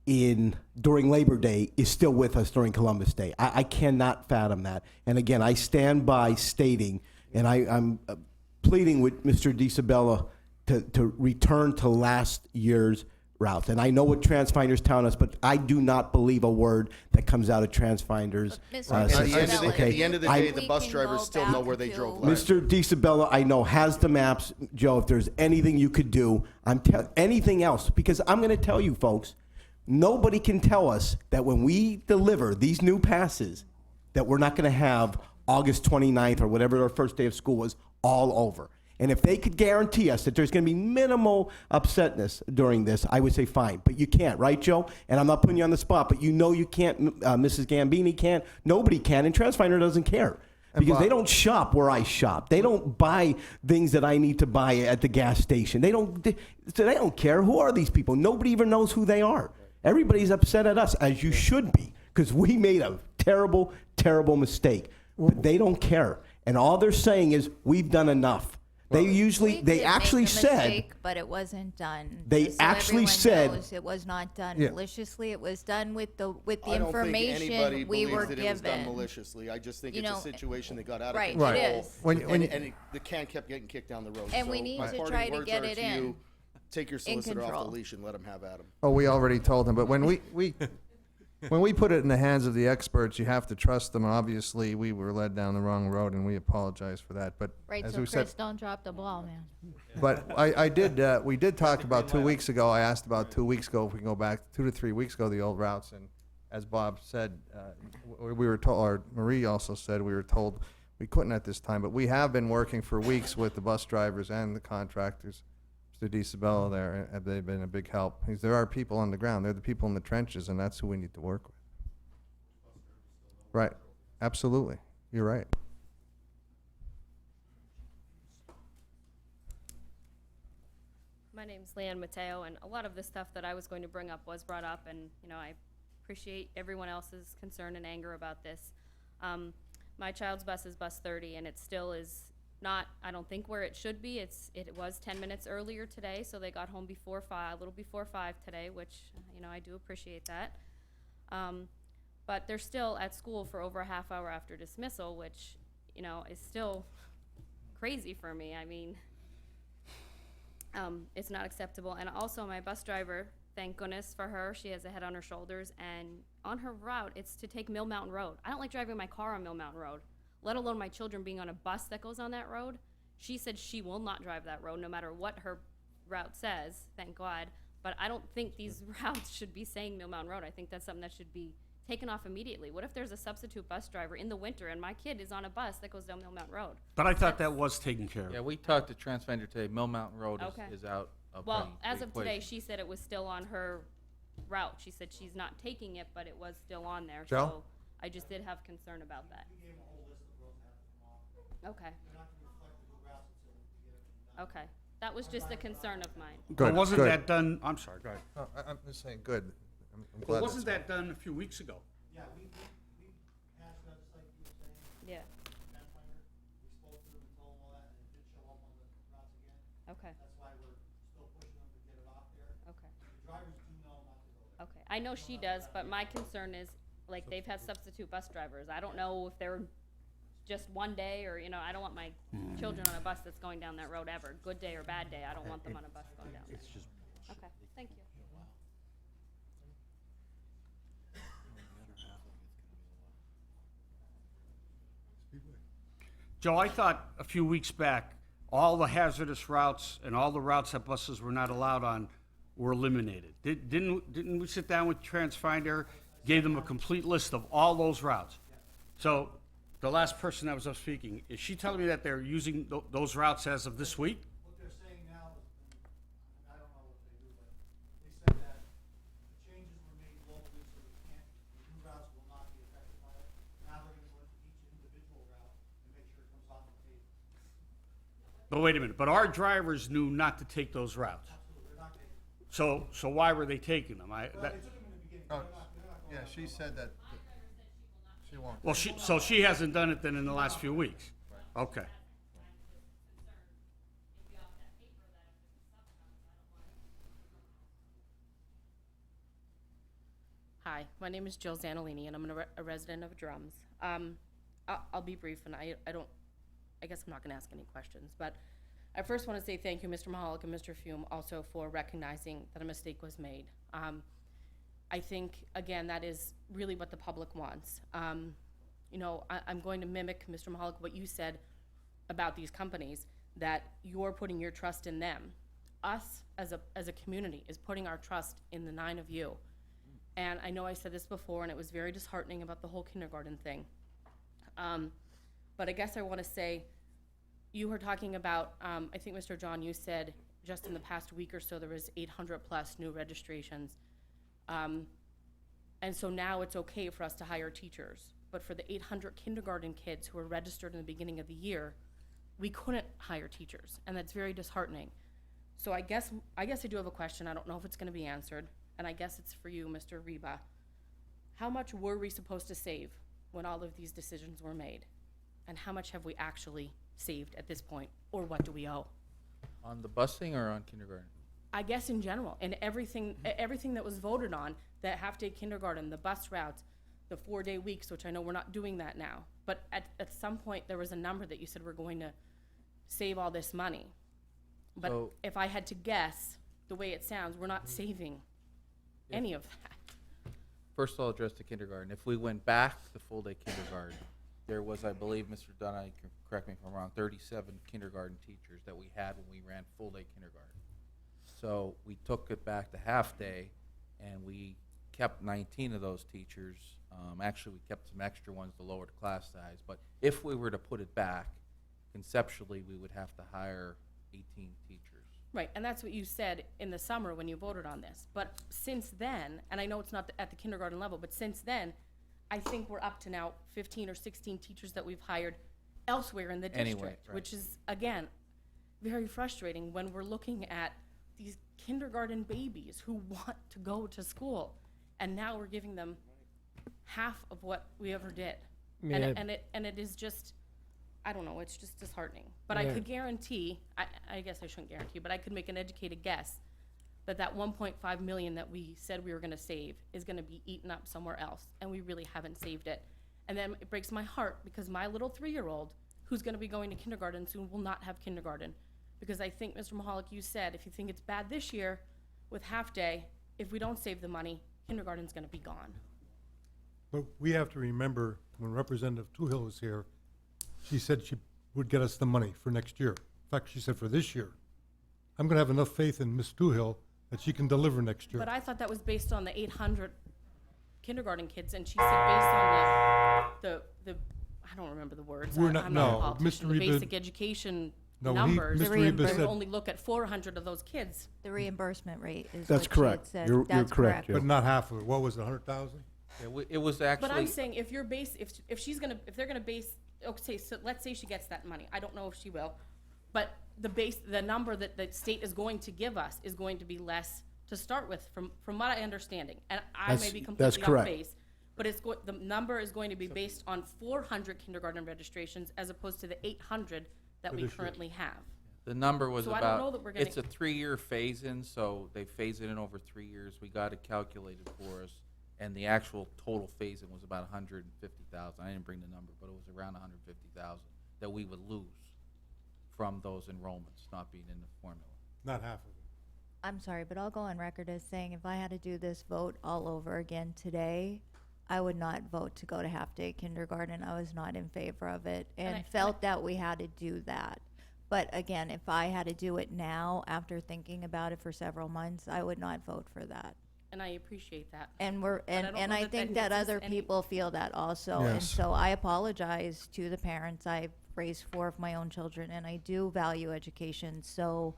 during Labor Day is still with us during Columbus Day. I cannot fathom that. And again, I stand by stating, and I'm pleading with Mr. DiSabella to return to last year's routes. And I know what TransFinder's telling us, but I do not believe a word that comes out of TransFinder's. Mr. At the end of DiSabella, at the end of the day, the we bus can drivers go still know back where they to- drove last. Mr. DiSabella, I know, has the maps. Joe, if there's anything you could do, anything else, because I'm going to tell you, folks, nobody can tell us that when we deliver these new passes, that we're not going to have August 29th or whatever our first day of school was all over. And if they could guarantee us that there's going to be minimal upsetness during this, I would say fine. But you can't, right, Joe? And I'm not putting you on the spot, but you know you can't. Mrs. Gambini can't. Nobody can. And TransFinder doesn't care. Because they don't shop where I shop. They don't buy things that I need to buy at the gas station. They don't care. Who are these people? Nobody even knows who they are. Everybody's upset at us, as you should be, because we made a terrible, terrible mistake. But they don't care. And all they're saying is, we've done enough. We did actually make a said, mistake, but it wasn't done. They Just so actually everyone said- knows it was not done Yeah. maliciously. It was done with the I don't think information anybody we believes were that it was done given. maliciously. I just think You it's know, a situation that got out of right, control. it is. And the can kept getting kicked down the road. And we So need my to parting try to words get are it to in- you, take your in solicitor off control. the leash and let him have at him. Oh, we already told them, but when we put it in the hands of the experts, you have to trust them. And obviously, we were led down the wrong road, and we apologize for that. But Right, as so we Chris, said, don't drop the ball, man. but we did talk about 2 weeks ago. I asked about 2 weeks ago if we can go back 2 to 3 weeks ago, the old routes, and as Bob said, we were told, or Marie also said, we were told we couldn't at this time. But we have been working for weeks with the bus drivers and the contractors. Mr. DiSabella there, they've been a big help. There are people on the ground. They're the people in the trenches, and that's who we need to work with. Right. Absolutely. You're right. My name's Leanne Mateo, and a lot of the stuff that I was going to bring up was brought up, and, I appreciate everyone else's concern and anger about this. My child's bus is bus 30, and it still is not, I don't think, where it should be. It was 10 minutes earlier today, so they got home before 5, a little before 5 today, which, I do appreciate that. But they're still at school for over a half hour after dismissal, which, is still crazy for me. I mean, it's not acceptable. And also my bus driver, thank goodness for her, she has a head on her shoulders, and on her route, it's to take Mill Mountain Road. I don't like driving my car on Mill Mountain Road, let alone my children being on a bus that goes on that road. She said she will not drive that road no matter what her route says, thank God. But I don't think these routes should be saying Mill Mountain Road. I think that's something that should be taken off immediately. What if there's a substitute bus driver in the winter and my kid is on a bus that goes down Mill Mountain Road? But I thought that was taken care of. Yeah, we talked to Transfender today. Mill Mountain Road Okay. is out of Well, the as of today, equation. she said it was still on her route. She said she's not taking it, but it was still on there. Joe? So I just did have concern about that. Okay. Okay. That was just a concern of mine. Good. But wasn't good. that done, I'm sorry, go ahead. No, I'm just saying, good. I'm But glad. wasn't that's- that done a few weeks ago? Yeah, we hashed it out just like you were saying. Yeah. Pathfinder, we spoke to them and told them all that, and it did show up on the routes again. Okay. That's why we're still pushing them to get it off there. Okay. The drivers do know not to go there. Okay. I know she does, but my concern is, like, they've had substitute bus drivers. I don't know if they're just one day or, I don't want my children on a bus that's going down that road ever. Good day or bad day, I don't want them on a bus going down there. Okay, thank you. Joe, I thought a few weeks back, all the hazardous routes and all the routes that buses were not allowed on were eliminated. Didn't we sit down with Transfinder, gave them a complete list of all those routes? So, the last person that was up speaking, is she telling me that they're using those routes as of this week? What they're saying now is, and I don't know what they do, but they said that the changes were made locally, so the new routes will not be affected by it. Now they're gonna go into each individual route and make sure it comes off the page. But wait a minute, but our drivers knew not to take those routes. Absolutely, they're not taking it. So why were they taking them? Well, they took them in the beginning, Oh, they're not going yeah, she said that she won't. Well, so she hasn't done it then in the last few weeks? Okay. Hi, my name is Jill Zanolini, and I'm a resident of Drums. I'll be brief, and I guess I'm not gonna ask any questions, but I first wanna say thank you, Mr. Mahalik and Mr. Fume, also for recognizing that a mistake was made. I think, again, that is really what the public wants. I'm going to mimic, Mr. Mahalik, what you said about these companies, that you're putting your trust in them. Us, as a community, is putting our trust in the 9 of you. And I know I said this before, and it was very disheartening about the whole kindergarten thing. But I guess I want to say, you were talking about, I think, Mr. John, you said just in the past week or so, there was 800+ new registrations. And so now it's okay for us to hire teachers. But for the 800 kindergarten kids who were registered in the beginning of the year, we couldn't hire teachers, and that's very disheartening. So I guess I do have a question. I don't know if it's going to be answered, and I guess it's for you, Mr. Reba. How much were we supposed to save when all of these decisions were made? And how much have we actually saved at this point, or what do we owe? On the busing or on kindergarten? I guess in general, and everything that was voted on, that half-day kindergarten, the bus routes, the 4-day weeks, which I know we're not doing that now. But at some point, there was a number that you said we're going to save all this money. But So- if I had to guess, the way it sounds, we're not saving any of that. First, I'll address the kindergarten. If we went back to full-day kindergarten, there was, I believe, Mr. Dunn, correct me if I'm wrong, 37 kindergarten teachers that we had when we ran full-day kindergarten. So we took it back to half-day, and we kept 19 of those teachers. Actually, we kept some extra ones to lower the class size. But if we were to put it back, conceptually, we would have to hire 18 teachers. Right, and that's what you said in the summer when you voted on this. But since then, and I know it's not at the kindergarten level, but since then, I think we're up to now 15 or 16 teachers that we've hired elsewhere in the Anyway, district, right. which is, again, very frustrating when we're looking at these kindergarten babies who want to go to school, and now we're giving them half of what we ever did. Yeah. And it is just, I don't know, it's just disheartening. But I Yeah. could guarantee, I guess I shouldn't guarantee, but I could make an educated guess that 1.5 million that we said we were gonna save is gonna be eaten up somewhere else, and we really haven't saved it. And then it breaks my heart because my little 3-year-old, who's gonna be going to kindergarten soon, will not have kindergarten. Because I think, Mr. Mahalik, you said, if you think it's bad this year with half-day, if we don't save the money, kindergarten's gonna be gone. But we have to remember, when Representative Toohill was here, she said she would get us the money for next year. In fact, she said for this year. I'm gonna have enough faith in Ms. Toohill that she can deliver next year. But I thought that was based on the 800 kindergarten kids, and she said based on the I don't remember the words. We're not- I'm not a no, politician. Mr. The Reba- basic education No, numbers, Mr. Reba we said- only look at 400 of those kids. The reimbursement rate is That's what she had correct. said. You're That's correct, Joe. But not half of it. What was it, 100,000? It was actually. But I'm saying if you're if they're gonna base, okay, so let's say she gets that money. I don't know if she will, but the number that the state is going to give us is going to be less to start with, from what I understanding. And I may That's- be that's completely off correct. base, but the number is going to be based on 400 kindergarten registrations as opposed to the 800 that For we this year. currently have. The number was So I about. don't know that we're gonna- It's a 3-year phase-in, so they phase it in over 3 years. We got it calculated for us, and the actual total phase-in was about 150,000. I didn't bring the number, but it was around 150,000 that we would lose from those enrollments not being in the formula. Not half of it. I'm sorry, but I'll go on record as saying if I had to do this vote all over again today, I would not vote to go to half-day kindergarten. I was not in favor of it and felt that we had to do that. But again, if I had to do it now, after thinking about it for several months, I would not vote for that. And I appreciate that. And I don't know I that think that that hits us other any- people feel that also. And Yes. so I apologize to the parents. I've raised 4 of my own children, and I do value education. So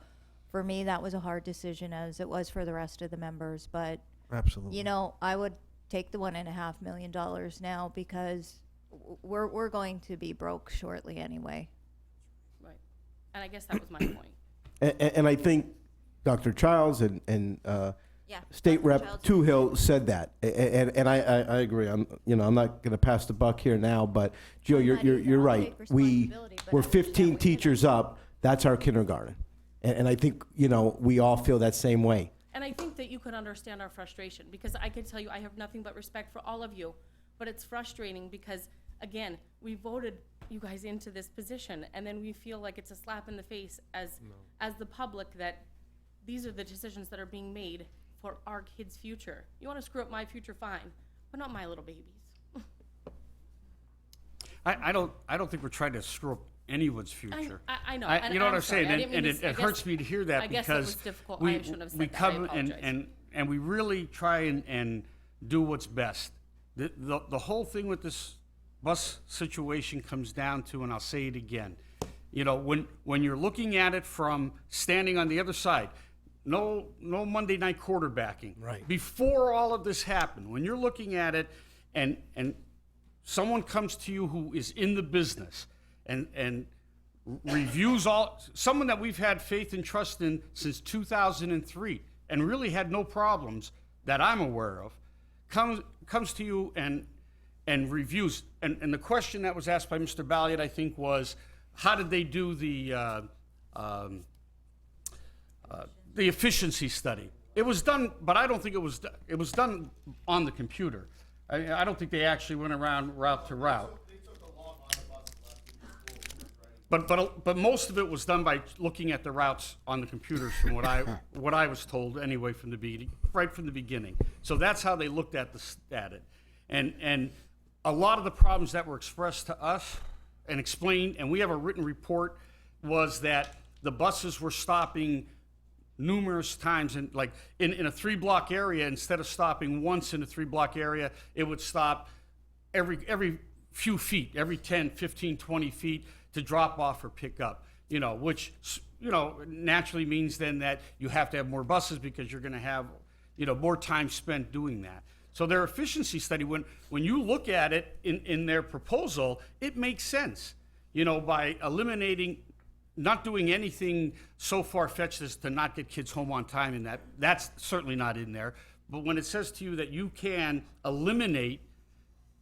for me, that was a hard decision, as it was for the rest of the members. But, Absolutely. you know, I would take the $1.5 million now because we're going to be broke shortly anyway. Right. And I guess that was my point. And I think Dr. Childs and Yeah, State Dr. Rep Childs- Toohill said that, and I agree. I'm not going to pass the buck here now, but Joe, I'm not you're either. I'll right. take We're responsibility, but I wish that 15 we teachers up. That's our kindergarten, and I think we all feel that same way. And I think that you could understand our frustration, because I can tell you, I have nothing but respect for all of you. But it's frustrating because, again, we voted you guys into this position, and then we feel like it's a slap in the face as the public that these are the decisions that are being made for our kids' future. You want to screw up my future, fine, but not my little babies. I don't think we're trying to screw up anyone's future. I know, and You know what I'm I'm saying? sorry. I didn't mean And to- I it guess- hurts me to hear that I guess it was because difficult. we, I shouldn't have said we that. I come apologize. and we really try and do what's best. The whole thing with this bus situation comes down to, and I'll say it again, when you're looking at it from standing on the other side, no Monday night quarterbacking. Right. Before all of this happened, when you're looking at it and someone comes to you who is in the business and reviews someone that we've had faith and trust in since 2003 and really had no problems that I'm aware of, comes to you and reviews. And the question that was asked by Mr. Balliot, I think, was, how did they do the efficiency study? It was done, but I don't think it was done on the computer. I don't think they actually went around route to route. But most of it was done by looking at the routes on the computers, from what I was told anyway, from the beginning, right from the beginning. So that's how they looked at it, and a lot of the problems that were expressed to us and explained, and we have a written report, was that the buses were stopping numerous times, and like in a 3-block area, instead of stopping once in a 3-block area, it would stop every few feet, every 10, 15, 20 feet to drop off or pick up, which, naturally means then that you have to have more buses because you're going to have, more time spent doing that. So their efficiency study, when you look at it in their proposal, it makes sense. You know, by eliminating, not doing anything so far-fetched as to not get kids home on time, and that's certainly not in there. But when it says to you that you can eliminate,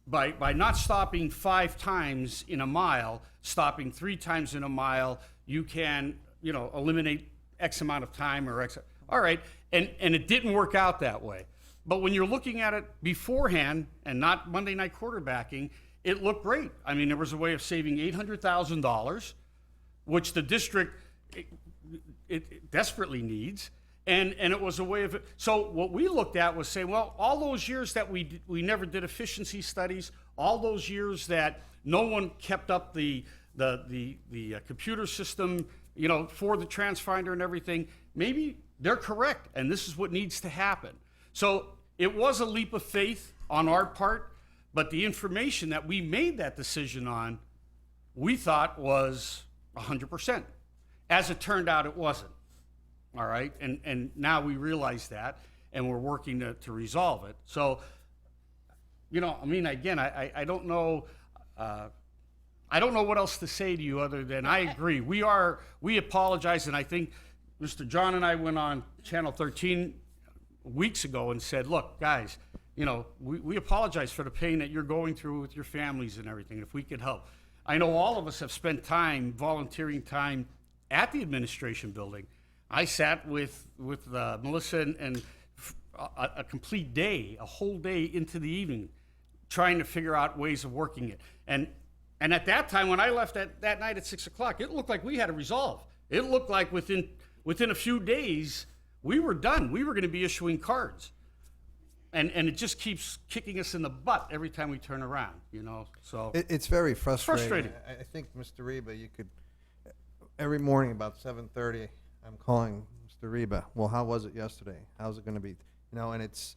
by not stopping 5 times in a mile, stopping 3 times in a mile, you can, you know, eliminate X amount of time or X. All right, and it didn't work out that way. But when you're looking at it beforehand and not Monday night quarterbacking, it looked great. I mean, there was a way of saving $800,000, which the district it desperately needs. And it was a way of, so what we looked at was saying, well, all those years that we never did efficiency studies, all those years that no one kept up the computer system, you know, for the TransFinder and everything, maybe they're correct, and this is what needs to happen. So it was a leap of faith on our part, but the information that we made that decision on, we thought was 100%. As it turned out, it wasn't. All right, and now we realize that, and we're working to resolve it. So, you know, I mean, again, I don't know, I don't know what else to say to you other than I agree. We apologize, and I think Mr. John and I went on Channel 13 weeks ago and said, look, guys, you know, we apologize for the pain that you're going through with your families and everything, if we could help. I know all of us have spent time, volunteering time at the administration building. I sat with Melissa and a complete day, a whole day into the evening, trying to figure out ways of working it. And at that time, when I left that night at 6 o'clock, it looked like we had a resolve. It looked like within a few days, we were done. We were going to be issuing cards. And it just keeps kicking us in the butt every time we turn around, you know, so. It's very frustrating. Frustrating. I think, Mr. Reba, you could, every morning about 7:30, I'm calling Mr. Reba. Well, how was it yesterday? How's it going to be? You know, and it's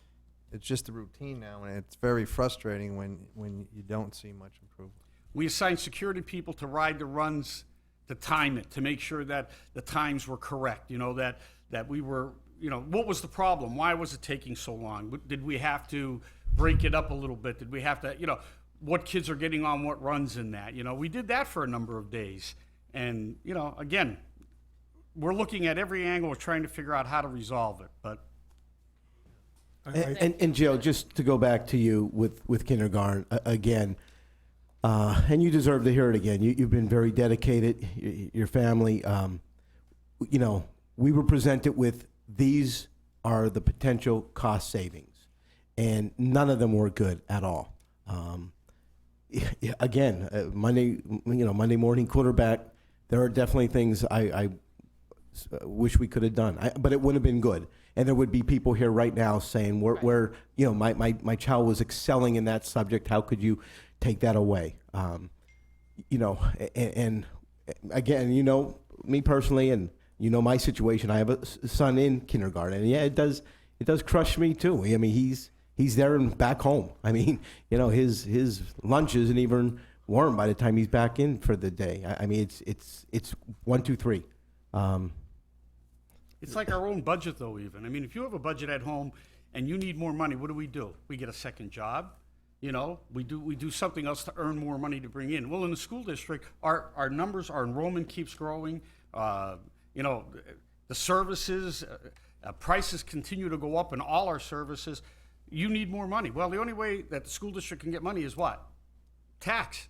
just a routine now, and it's very frustrating when you don't see much improvement. We assigned security people to ride the runs, to time it, to make sure that the times were correct, you know, that we were, you know, what was the problem? Why was it taking so long? Did we have to break it up a little bit? Did we have to, you know, what kids are getting on what runs in that? You know, we did that for a number of days. And, you know, again, we're looking at every angle, we're trying to figure out how to resolve it, but. And Joe, just to go back to you with kindergarten, again, and you deserve to hear it again. You've been very dedicated, your family. You know, we were presented with, these are the potential cost savings, and none of them were good at all. Again, Monday morning quarterback, there are definitely things I wish we could have done, but it would have been good. And there would be people here right now saying, where you know, my child was excelling in that subject. How could you take that away? You know, and again, you know, me personally, and you know my situation. I have a son in kindergarten, and yeah, it does crush me too. I mean, he's there and back home. I mean, you know, his lunch isn't even warm by the time he's back in for the day. I mean, it's 1, 2, 3. It's like our own budget, though, even. I mean, if you have a budget at home and you need more money, what do? We get a second job. You know, we do something else to earn more money to bring in. Well, in the school district, our numbers, our enrollment keeps growing. You know, the services, prices continue to go up in all our services. You need more money. Well, the only way that the school district can get money is what? Tax.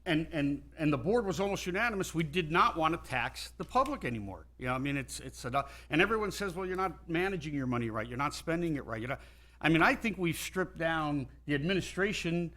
And the board was almost unanimous. We did not want to tax the public anymore. You know, I mean, it's enough. And everyone says, well, you're not managing your money right. You're not spending it right. You're not. I mean, I think we've stripped down the administration.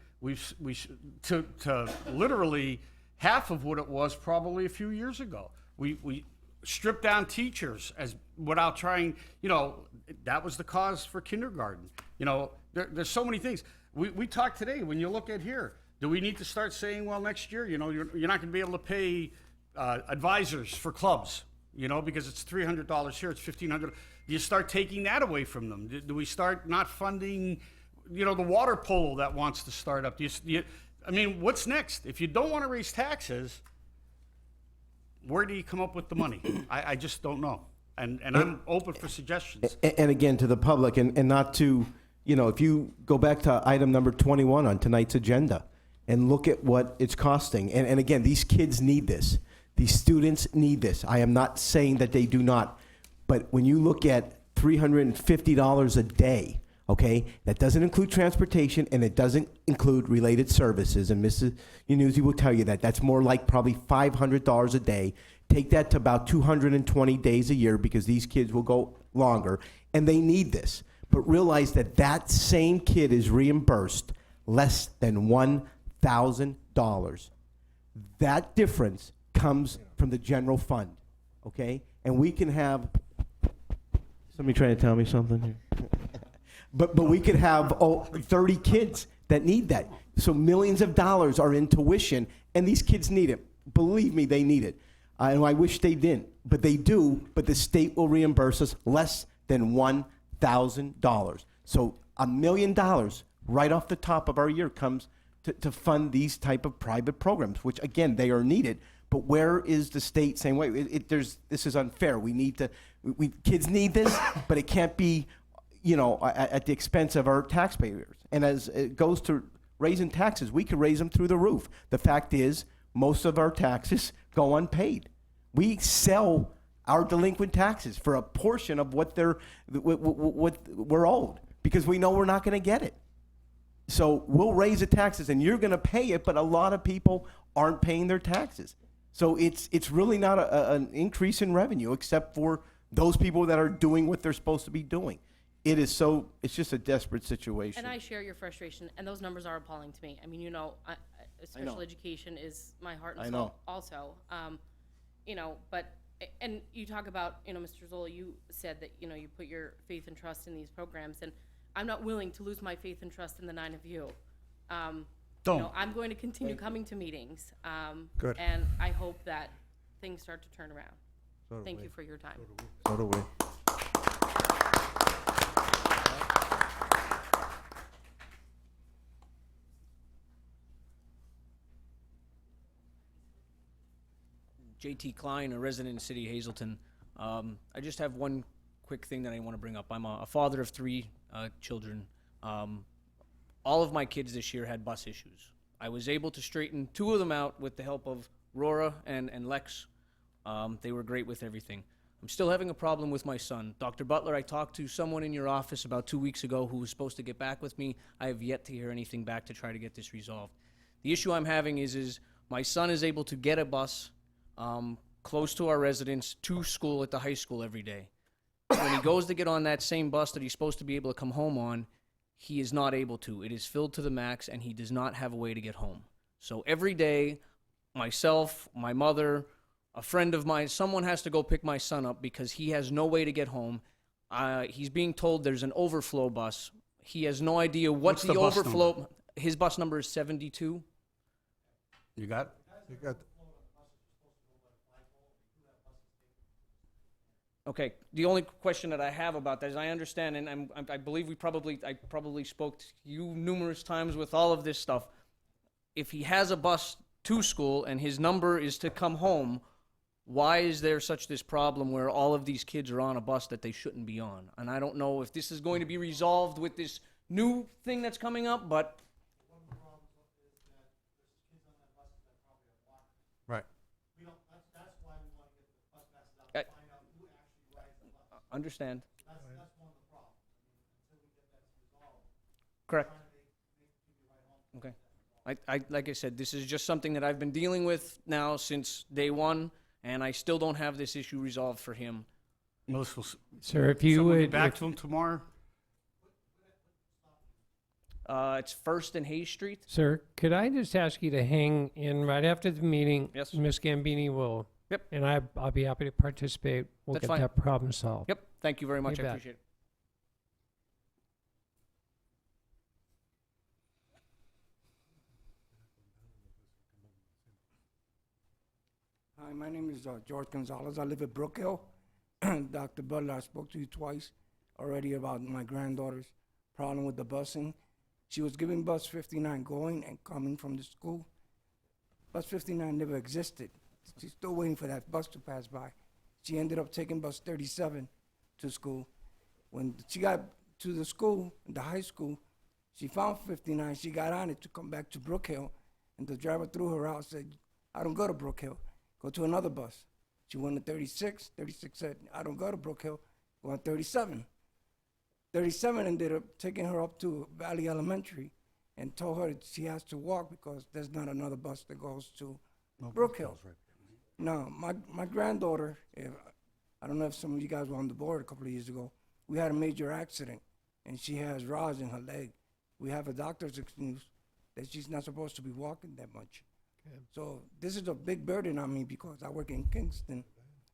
To literally half of what it was probably a few years ago. We stripped down teachers without trying. You know, that was the cause for kindergarten. You know, there's so many things. We talked today. When you look at here. Do we need to start saying, well, next year, you know, you're not going to be able to pay advisors for clubs, you know, because it's $300 here, it's $1,500. Do you start taking that away from them? Do we start not funding, you know, the water polo that wants to start up? I mean, what's next? If you don't want to raise taxes, where do you come up with the money? I just don't know. And I'm open for suggestions. And again, to the public, and not to you know, if you go back to item number 21 on tonight's agenda and look at what it's costing, and again, these kids need this. These students need this. I am not saying that they do not, but when you look at $350 a day, okay, that doesn't include transportation and it doesn't include related services, and Mrs. Yanuzzi will tell you that. That's more like probably $500 a day. Take that to about 220 days a year because these kids will go longer, and they need this. But realize that that same kid is reimbursed less than $1,000. That difference comes from the general fund, okay? And we can have, somebody trying to tell me something here? But we could have 30 kids that need that. So millions of dollars are in tuition, and these kids need it. Believe me, they need it. And I wish they didn't, but they do, but the state will reimburse us less than $1,000. So $1 million right off the top of our year comes to fund these type of private programs, which again, they are needed. But where is the state saying, wait, this is unfair. Kids need this, but it can't be, you know, at the expense of our taxpayers. And as it goes to raising taxes, we could raise them through the roof. The fact is, most of our taxes go unpaid. We sell our delinquent taxes for a portion of what we're owed because we know we're not going to get it. So we'll raise the taxes and you're going to pay it, but a lot of people aren't paying their taxes. So it's really not an increase in revenue except for those people that are doing what they're supposed to be doing. It's just a desperate situation. And I share your frustration, and those numbers are appalling to me. I mean, you know, special education is my heart and soul also. You know, and you talk about, you know, Mr. Zola, you said that, you know, you put your faith and trust in these programs, and I'm not willing to lose my faith and trust in the 9 of you. You know, I'm going to continue coming to meetings. Good. And I hope that things start to turn around. So do Thank we. you for your time. So do we. JT Klein, a resident in the city of Hazleton. I just have one quick thing that I want to bring up. I'm a father of 3 children. All of my kids this year had bus issues. I was able to straighten 2 of them out with the help of Rora and Lex. They were great with everything. I'm still having a problem with my son. Dr. Butler, I talked to someone in your office about 2 weeks ago who was supposed to get back with me. I have yet to hear anything back to try to get this resolved. The issue I'm having is my son is able to get a bus close to our residence to school at the high school every day. When he goes to get on that same bus that he's supposed to be able to come home on, he is not able to. It is filled to the max, and he does not have a way to get home. So every day, myself, my mother, a friend of mine, someone has to go pick my son up because he has no way to get home. He's being told there's an overflow bus. He has no idea what's the bus overflow. number? His bus number is 72. You got? You got Okay. The only question that I have about that is I understand, and I believe I probably spoke to you numerous times with all of this stuff. If he has a bus to school and his number is to come home, why is there such this problem where all of these kids are on a bus that they shouldn't be on? And I don't know if this is going to be resolved with this new thing that's coming up, but right. understand. Correct. Okay. I like I said, this is just something that I've been dealing with now since day one, and I still don't have this issue resolved for him. Sir, if you Someone would, get back if- to him tomorrow? It's First and Hayes Street. Sir, could I just ask you to hang in right after the meeting? Yes. Ms. Gambini will. Yep. And I'll be happy to participate. We'll That's get fine. that problem solved. Yep. Thank you very much. You I bet. appreciate it. Hi, my name is George Gonzalez. I live at Brook Hill. Dr. Butler, I spoke to you twice already about my granddaughter's problem with the busing. She was given bus 59 going and coming from the school. Bus 59 never existed. She's still waiting for that bus to pass by. She ended up taking bus 37 to school. When she got to the school, the high school. She found 59. She got on it to come back to Brookhill, and the driver threw her out. Said, "I don't go to Brookhill. Go to another bus." She went to 36. 36 said, "I don't go to Brookhill. Go on 37." 37 ended up taking her up to Valley Elementary and told her that she has to walk because there's not another bus that goes to Brookhill. Now, my granddaughter, I don't know if some of you guys were on the board a couple of years ago, we had a major accident, and she has rods in her leg. We have a doctor's excuse that she's not supposed to be walking that much. Okay. So this is a big burden on me because I work in Kingston,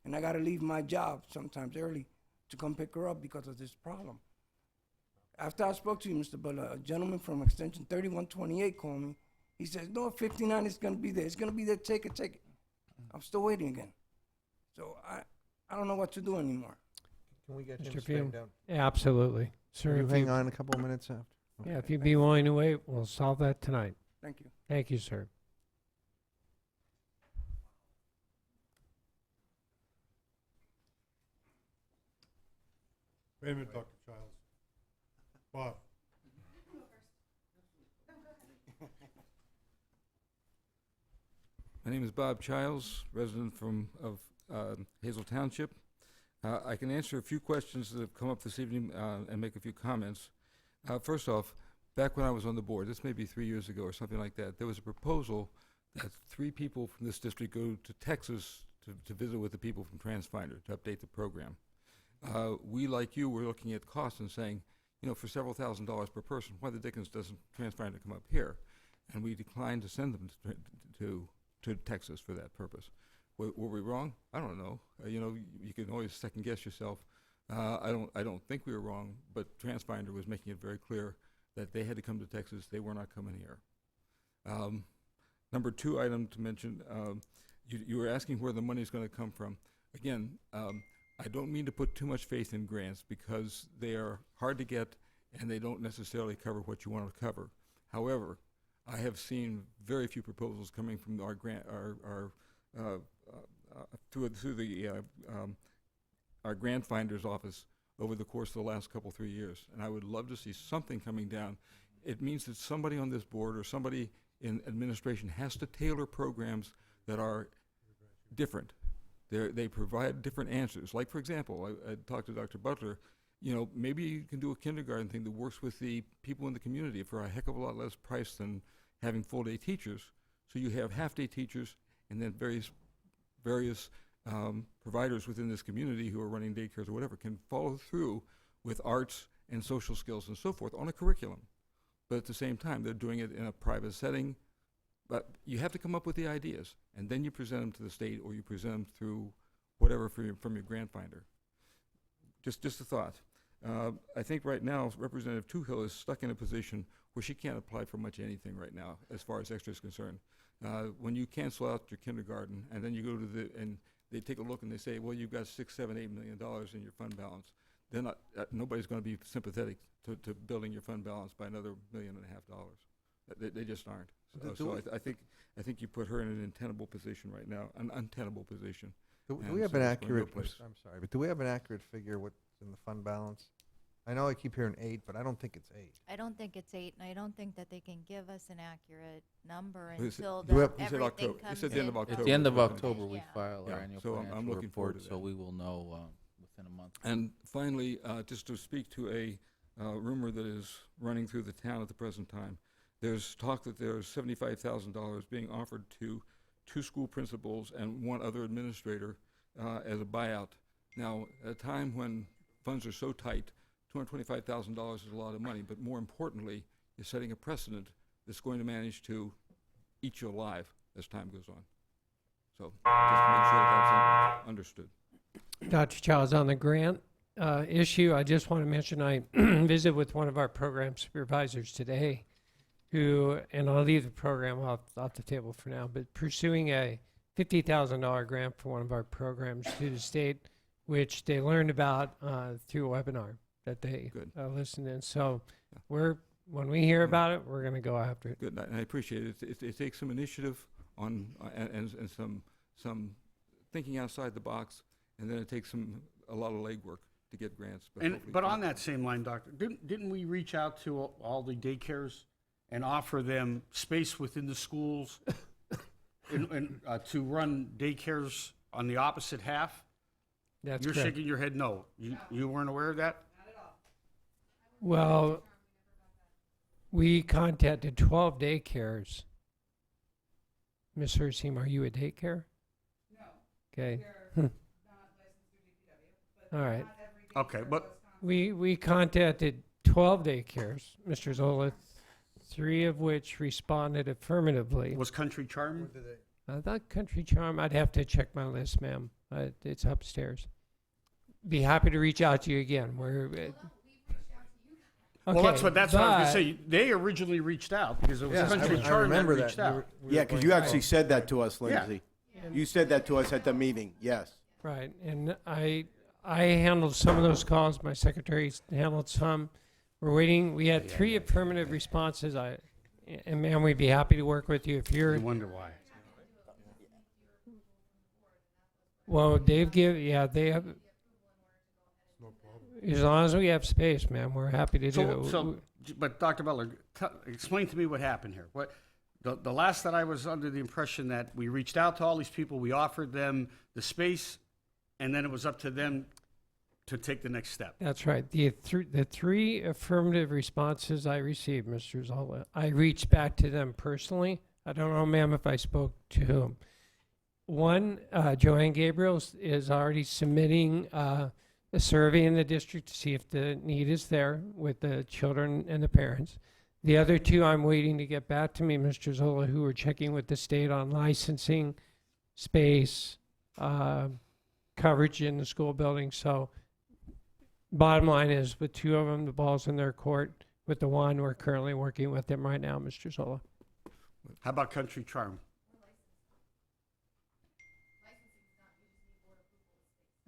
and I got to leave my job sometimes early to come pick her up because of this problem. After I spoke to you, Mr. Butler, a gentleman from Extension 3128 called me. He says, "No, 59 is going to be there. It's going to be there. Take it, take it." I'm still waiting again. So I don't know what to do anymore. Can we get Mr. him Fume? straightened out? Absolutely. Sir, Can you if hang on a couple of minutes after? Yeah, if you'd be willing to wait, we'll solve that tonight. Thank you. Thank you, sir. Wait a minute, Dr. Childs. Bob. My name is Bob Childs, resident of Hazel Township. I can answer a few questions that have come up this evening and make a few comments. First off, back when I was on the board, this may be 3 years ago or something like that, there was a proposal that 3 people from this district go to Texas to visit with the people from TransFinder to update the program. We, like you, were looking at costs and saying, you know, for several $1,000s per person, why the dickens doesn't TransFinder come up here? And we declined to send them to Texas for that purpose. Were we wrong? I don't know. You know, you can always second guess yourself. I don't think we were wrong, but TransFinder was making it very clear that they had to come to Texas. They were not coming here. Number 2 item to mention, you were asking where the money is going to come from. Again, I don't mean to put too much faith in grants because they are hard to get and they don't necessarily cover what you want to cover. However, I have seen very few proposals coming from our grant, our grant finder's office over the course of the last 3 years, and I would love to see something coming down. It means that somebody on this board or somebody in administration has to tailor programs that are different. They provide different answers. Like, for example, I talked to Dr. Butler. You know, maybe you can do a kindergarten thing that works with the people in the community for a heck of a lot less price than having full-day teachers. So you have half-day teachers and then various providers within this community who are running daycares or whatever can follow through with arts and social skills and so forth on a curriculum. But at the same time, they're doing it in a private setting. But you have to come up with the ideas, and then you present them to the state or you present them through whatever from your grant finder. Just a thought. I think right now Representative Toohill is stuck in a position where she can't apply for much anything right now as far as extra is concerned. When you cancel out your kindergarten and then you go to and they take a look and they say, well, you've got $6, $7, $8 million in your fund balance, then nobody's going to be sympathetic to building your fund balance by another $1.5 million. They just aren't. I think you put her in an untenable position right now, an untenable position. Do we have an accurate? I'm sorry, but do we have an accurate figure what's in the fund balance? I know I keep hearing 8, but I don't think it's 8. I don't think it's 8, and I don't think that they can give us an accurate number Is it- until Do we have- everything you said October. You comes said the end of in. October. At the end of Yeah. October, we Yeah. file our Yeah, annual so I'm financial looking forward report, to so that. we will know within a month. And finally, just to speak to a rumor that is running through the town at the present time, there's talk that there's $75,000 being offered to 2 school principals and 1 other administrator as a buyout. Now, at a time when funds are so tight, $225,000 is a lot of money, but more importantly, you're setting a precedent that's going to manage to eat you alive as time goes on. So just to make sure that's understood. Dr. Childs, on the grant issue, I just want to mention I visited with one of our program supervisors today who, and I'll leave the program off the table for now, but pursuing a $50,000 grant for one of our programs through the state, which they learned about through a webinar that they listened in. So when we hear about it, we're going to go after it. Good, and I appreciate it. It takes some initiative on and some thinking outside the box, and then it takes a lot of legwork. to get grants. But And, hopefully but can't. on that same line, Doctor, didn't we reach out to all the daycares and offer them space within the schools to run daycares on the opposite half? That's You're correct. shaking your head no. You weren't aware of that? Well, we contacted 12 daycares. Ms. Herseem, are you a daycare? No. Okay. All right. Okay, but We contacted 12 daycares, Mr. Zola, 3 of which responded affirmatively. was Country Charm? I thought Country Charm, I'd have to check my list, ma'am. It's upstairs. Be happy to reach out to you again. Well, that's what I was going to but- say. They originally reached out because it was Yeah, Country I Charm that remember reached that. out. Yeah, because you actually said that to us, Yeah. Lindsay. You said that to us at the meeting, yes. Right, and I handled some of those calls, my secretary handled some. We're waiting, we had 3 affirmative responses, and ma'am, we'd be happy to work with you if you're, I wonder why. well, they have, No problem. as long as we have space, ma'am, we're happy to do it. But Dr. Butler, explain to me what happened here. The last that I was under the impression that we reached out to all these people, we offered them the space, and then it was up to them to take the next step. That's right. The 3 affirmative responses I received, Mr. Zola, I reached back to them personally. I don't know, ma'am, if I spoke to whom. One, Joanne Gabriel is already submitting a survey in the district to see if the need is there with the children and the parents. The other 2, I'm waiting to get back to me, Mr. Zola, who are checking with the state on licensing, space, coverage in the school building. So bottom line is, with 2 of them, the ball's in their court. With the 1, we're currently working with them right now, Mr. Zola. How about Country Charm?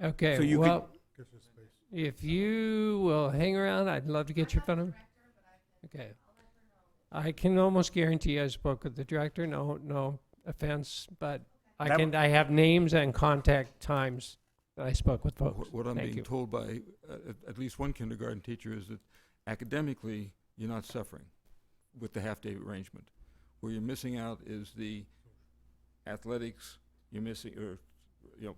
Okay, So you well, Gives you space. if you will hang around, I'd love to get your phone number. Okay. I can almost guarantee I spoke with the director. No offense, but I have names and contact times that I spoke with folks. What I'm Thank being you. told by at least one kindergarten teacher is that academically, you're not suffering with the half-day arrangement. Where you're missing out is the athletics, you're missing, or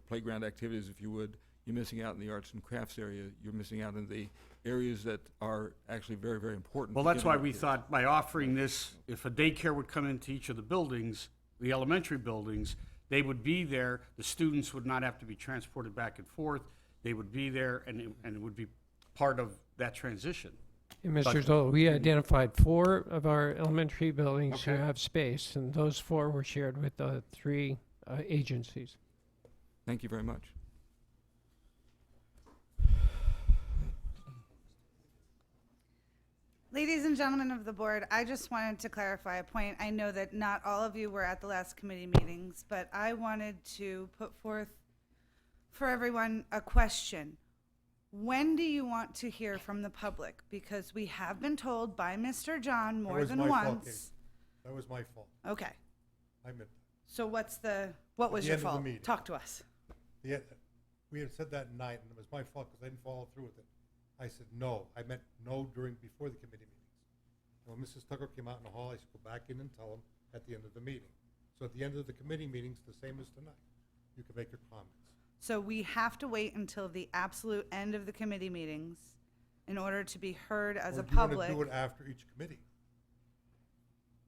playground activities, if you would. You're missing out in the arts and crafts area. You're missing out in the areas that are actually very, very important. Well, to that's why getting we kids. thought by offering this, if a daycare would come into each of the buildings, the elementary buildings, they would be there. The students would not have to be transported back and forth. They would be there, and it would be part of that transition. And Mr. But- Zoll, we identified 4 of our elementary buildings who Okay. have space, and those 4 were shared with the 3 agencies. Thank you very much. Ladies and gentlemen of the board, I just wanted to clarify a point. I know that not all of you were at the last committee meetings, but I wanted to put forth for everyone a question. When do you want to hear from the public? Because we have been told by Mr. John more than That was my fault, once. Kate. That was my fault. Okay, I admit so what At was the your end of the fault? meeting. Talk to us. that. We had said that night, and it was my fault because I didn't follow through with it. I said no. I meant no before the committee meetings. And when Mrs. Tucker came out in the hall, I said, go back in and tell them at the end of the meeting. So at the end of the committee meetings, the same as tonight, you can make your comments. So we have to wait until the absolute end of the committee meetings in order to be heard as Or a do you wanna public. do it after each committee?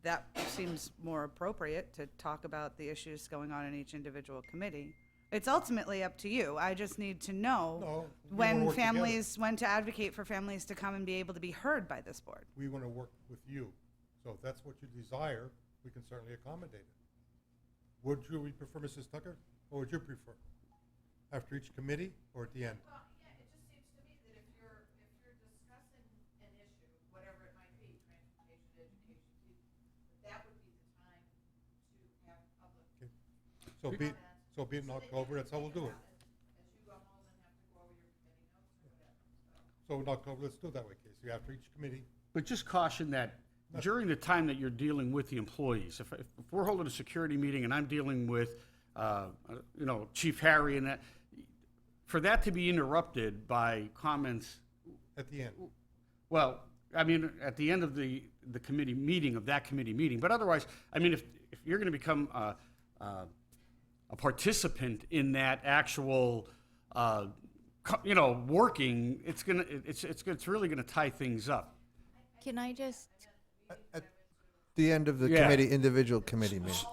That seems more appropriate to talk about the issues going on in each individual committee. It's ultimately up to you. I just need to know No, we wanna when work together. when to advocate for families to come and be able to be heard by this board. We want to work with you. So if that's what you desire, we can certainly accommodate it. Would you prefer Mrs. Tucker, or would you prefer? After each committee or at the end? Well, yeah, it just seems to me that if you're discussing an issue, whatever it might be, transportation, education, that would be the time to have public. So be it in October, that's how we'll do it. As you go home and have to go over your committee notes or whatever. So in October, let's do it that way, Casey, after each committee. But just caution that during the time that you're dealing with the employees, if we're holding a security meeting and I'm dealing with, Chief Harry and that, for that to be interrupted by comments, At the end. well, I mean, at the end of the committee meeting, of that committee meeting, but otherwise, I mean, if you're gonna become a participant in that actual, working, it's really gonna tie things up. Can I just, At the end of the Yeah. individual committee meeting.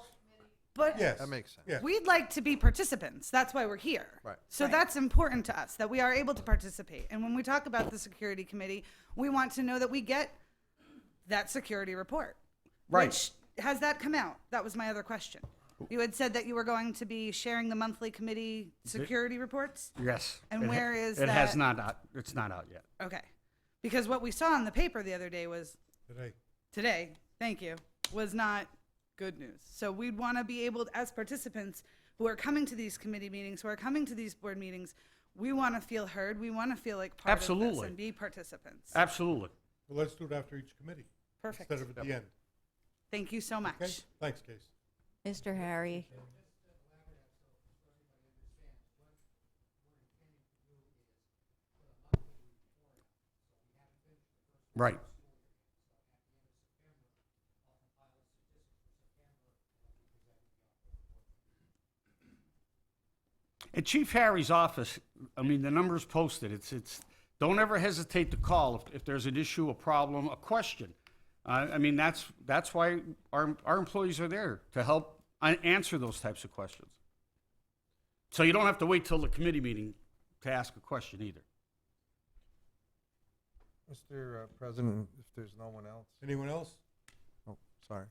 But Yes. That makes sense. Yeah. we'd like to be participants. That's why we're here. Right. So that's important to us, that we are able to participate. And when we talk about the security committee, we want to know that we get that security report. Right. Which, has that come out? That was my other question. You had said that you were going to be sharing the monthly committee security reports? Yes. And It ha- where is It has that? not out, it's not out yet. Okay. Because what we saw in the paper the other day was, today, thank you, was not good news. So we'd want to be able, as participants who are coming to these committee meetings, who are coming to these board meetings, we want to feel heard. We want to feel like part of this Absolutely. and be participants. Absolutely. Well, let's do it after each committee. Perfect. Instead of at the end. Thank you so much. Okay? Thanks, Case. Mr. Harry? Right. At Chief Harry's office, I mean, the number's posted. It's, don't ever hesitate to call if there's an issue, a problem, a question. I mean, that's why our employees are there, to help answer those types of questions. So you don't have to wait till the committee meeting to ask a question either. Mr. President, if there's no one else. Anyone else? Oh, sorry.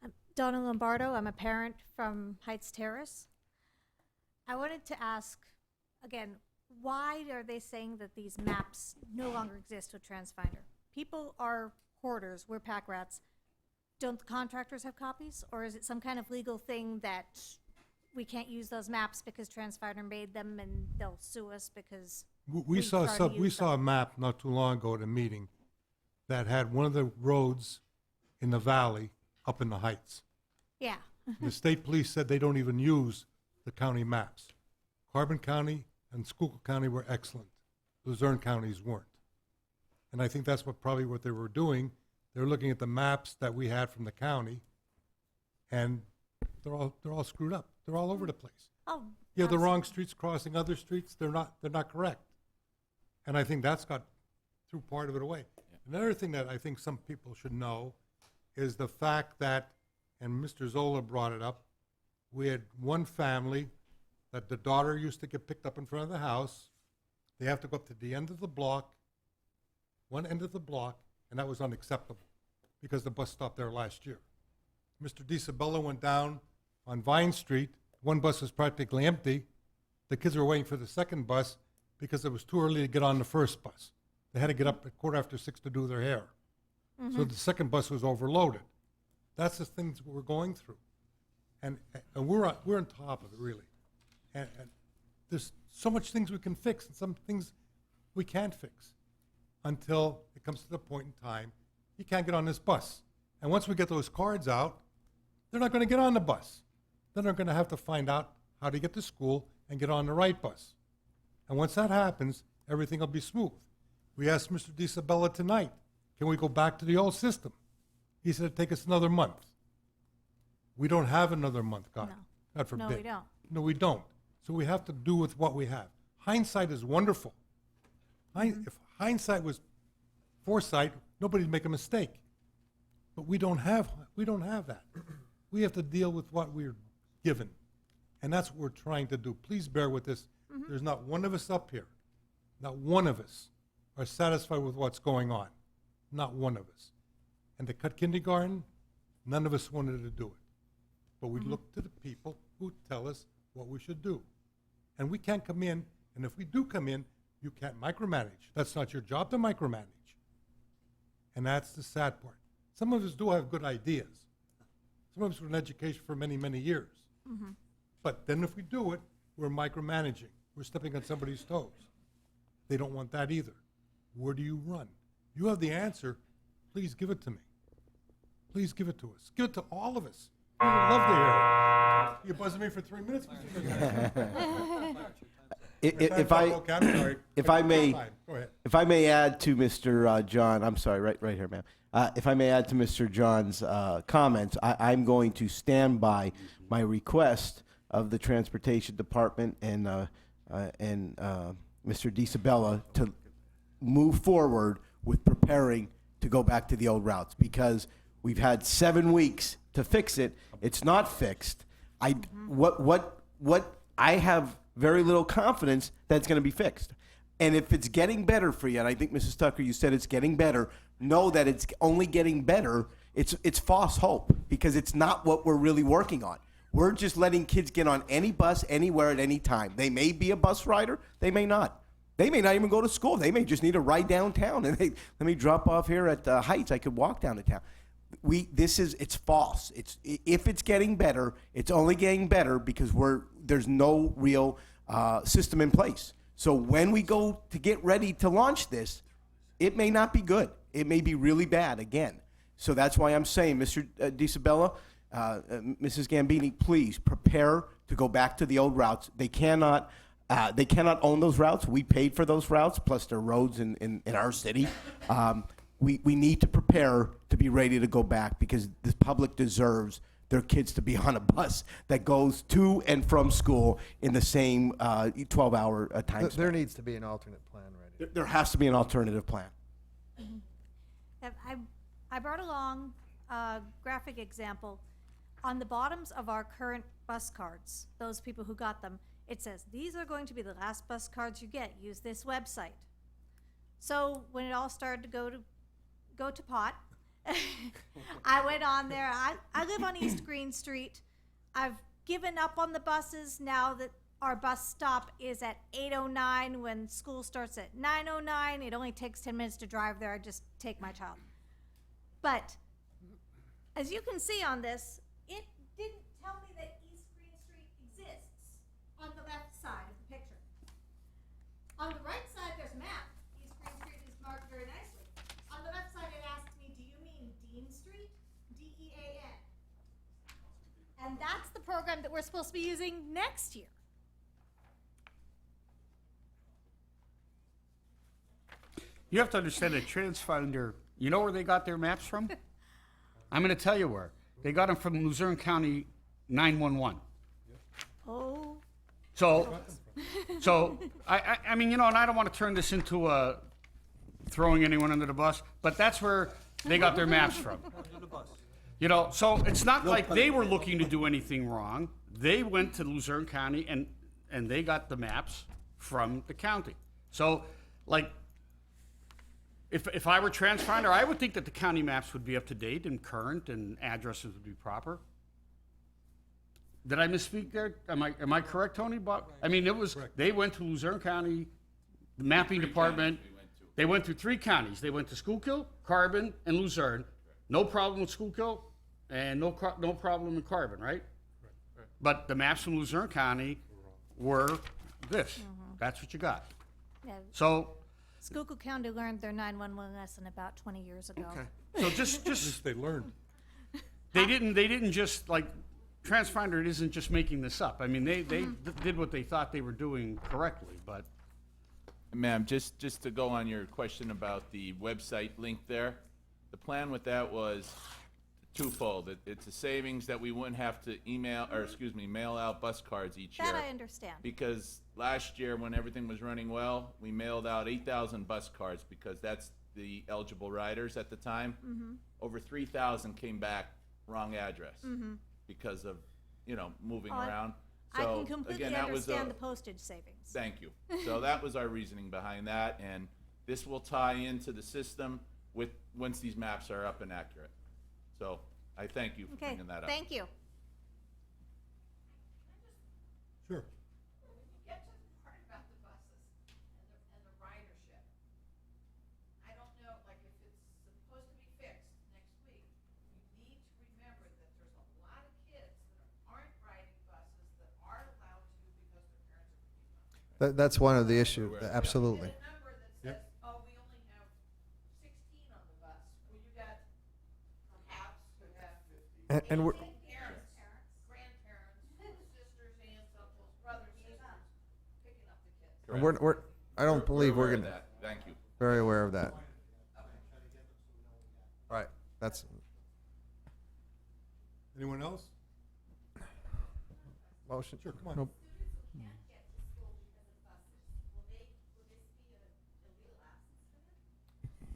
I'm Donna Lombardo. I'm a parent from Heights Terrace. I wanted to ask, again, why are they saying that these maps no longer exist with TransFinder? People are hoarders, we're pack rats. Don't the contractors have copies? Or is it some kind of legal thing that we can't use those maps because TransFinder made them and they'll sue us because We saw tried to we use saw a them? map not too long ago at a meeting that had one of the roads in the valley up in the heights. Yeah. The state police said they don't even use the county maps. Carbon County and Schuylkill County were excellent. Luzerne counties weren't. And I think that's probably what they were doing. They were looking at the maps that we had from the county, and they're all screwed up. They're all over the place. Oh, You have the wrong streets crossing other streets. They're not correct. And I think that's got threw part of it away. Another thing that I think some people should know is the fact that, and Mr. Zola brought it up, we had one family that the daughter used to get picked up in front of the house. They have to go up to the end of the block, one end of the block, and that was unacceptable because the bus stopped there last year. Mr. DiSabella went down on Vine Street. One bus was practically empty. The kids were waiting for the second bus because it was too early to get on the first bus. They had to get up at 6:15 to do their hair. So the second bus was overloaded. That's the things we're going through. And we're on top of it, really. And there's so much things we can fix and some things we can't fix until it comes to the point in time you can't get on this bus. And once we get those cards out, they're not going to get on the bus. Then they're going to have to find out how to get to school and get on the right bus. And once that happens, everything will be smooth. We asked Mr. DiSabella tonight, can we go back to the old system? He said it'd take us another month. We don't have another month, God forbid. No, we don't. No, we don't. So we have to do with what we have. Hindsight is wonderful. If hindsight was foresight, nobody'd make a mistake. But we don't have that. We have to deal with what we're given. And that's what we're trying to do. Please bear with this. There's not one of us up here, not one of us are satisfied with what's going on. Not one of us. And to cut kindergarten, none of us wanted to do it. But we look to the people who tell us what we should do. And we can't come in, and if we do come in, you can't micromanage. That's not your job to micromanage. And that's the sad part. Some of us do have good ideas. Some of us were in education for many, many years. But then if we do it, we're micromanaging. We're stepping on somebody's toes. They don't want that either. Where do you run? You have the answer. Please give it to me. Please give it to us. Give it to all of us. I'd love to hear it. You're buzzing me for 3 minutes, Mr. President. If I, Okay, I'm sorry. if I may, Fine, go ahead. if I may add to Mr. John, I'm sorry, right here, ma'am. If I may add to Mr. John's comments, I'm going to stand by my request of the Transportation Department and Mr. DiSabella to move forward with preparing to go back to the old routes, because we've had 7 weeks to fix it. It's not fixed. What I have very little confidence that it's going to be fixed. And if it's getting better for you, and I think Mrs. Tucker, you said it's getting better, know that it's only getting better. It's false hope, because it's not what we're really working on. We're just letting kids get on any bus anywhere at any time. They may be a bus rider, they may not. They may not even go to school. They may just need a ride downtown, and let me drop off here at Heights. I could walk down to town. It's false. If it's getting better, it's only getting better because there's no real system in place. So when we go to get ready to launch this, it may not be good. It may be really bad again. So that's why I'm saying, Mr. DiSabella, Mrs. Gambini, please prepare to go back to the old routes. They cannot own those routes. We paid for those routes, plus they're roads in our city. We need to prepare to be ready to go back, because the public deserves their kids to be on a bus that goes to and from school in the same 12-hour time There span. needs to be an alternate plan ready. There has to be an alternative plan. I brought along a graphic example. On the bottoms of our current bus cards, those people who got them, it says, these are going to be the last bus cards you get. Use this website. So when it all started to go to pot, I went on there. I live on East Green Street. I've given up on the buses now that our bus stop is at 8:09 when school starts at 9:09. It only takes 10 minutes to drive there. I just take my child. But as you can see on this, it didn't tell me that East Green Street exists on the left side of the picture. On the right side, there's a map. East Green Street is marked very nicely. On the left side, it asked me, do you mean Dean Street? D-E-A-N. And that's the program that we're supposed to be using next year. You have to understand that TransFinder, you know where they got their maps from? I'm going to tell you where. They got them from Luzerne County 911. Oh. So I mean, and I don't want to turn this into throwing anyone under the bus, but that's where they got their maps from. So it's not like they were looking to do anything wrong. They went to Luzerne County and they got the maps from the county. So, like, if I were TransFinder, I would think that the county maps would be up to date and current and addresses would be proper. Did I misspeak there? Am I correct, Tony? I mean, they went to Luzerne County, the mapping department. They went through 3 counties. They went to Schuylkill, Carbon, and Luzerne. No problem with Schuylkill, and no problem in Carbon, right? But the maps from Luzerne County were this. That's what you got. Yeah. So. Schuylkill County learned their 911 lesson about 20 years ago. Okay. So just At least they learned. They didn't just, like, TransFinder isn't just making this up. I mean, they did what they thought they were doing correctly, but. Ma'am, just to go on your question about the website link there, the plan with that was twofold. It's a savings that we wouldn't have to mail out bus cards each year. That I understand. Because last year, when everything was running well, we mailed out 8,000 bus cards because that's the eligible riders at the time. Over 3,000 came back wrong address because of, moving around. I So, can completely again, that was understand the postage savings. Thank you. So that was our reasoning behind that, and this will tie into the system once these maps are up and accurate. So I thank you for Okay, bringing that up. thank you. Sure. Get to the part about the buses and the ridership. I don't know, like, if it's supposed to be fixed next week, you need to remember that there's a lot of kids that aren't riding buses that are allowed to because their parents are picking them up. That's one of the issues, absolutely. Get a number that says, oh, we only have 16 on the bus. Well, you got perhaps you have And we're, 18 parents And I don't believe we're aware of gonna, that. Thank you. very aware of that. All right, that's, Anyone else? motion. Sure, come on. Nope.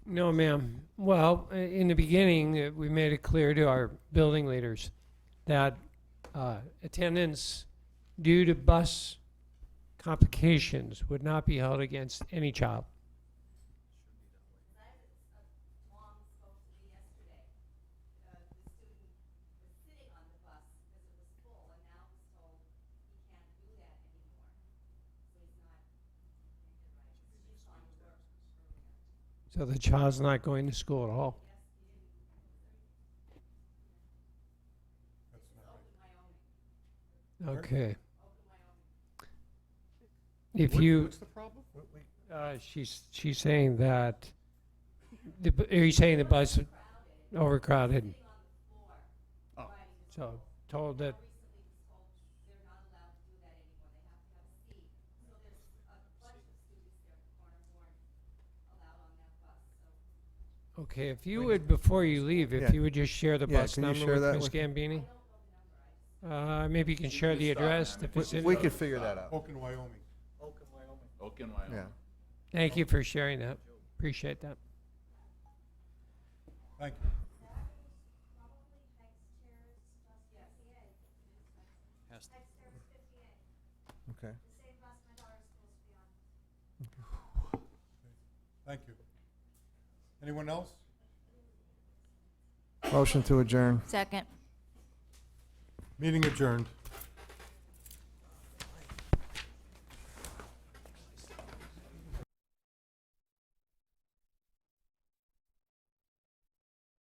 No, ma'am. Well, in the beginning, we made it clear to our building leaders that attendance due to bus complications would not be held against any child. So the child's not going to school at all? Okay. If you, What's the problem? she's saying that, are you saying the bus is overcrowded? Oh. So, told that, okay, if you would, before you leave, if Yeah. you would just share the Yeah, bus can you number share with that Ms. with- Gambini? Maybe you can share the address if it's in. We could figure that out. Oakland, Wyoming. Oakland, Wyoming. Yeah. Thank you for sharing that. Appreciate that. Thank you. Okay. Thank you. Anyone else? Motion to adjourn. Second. Meeting adjourned.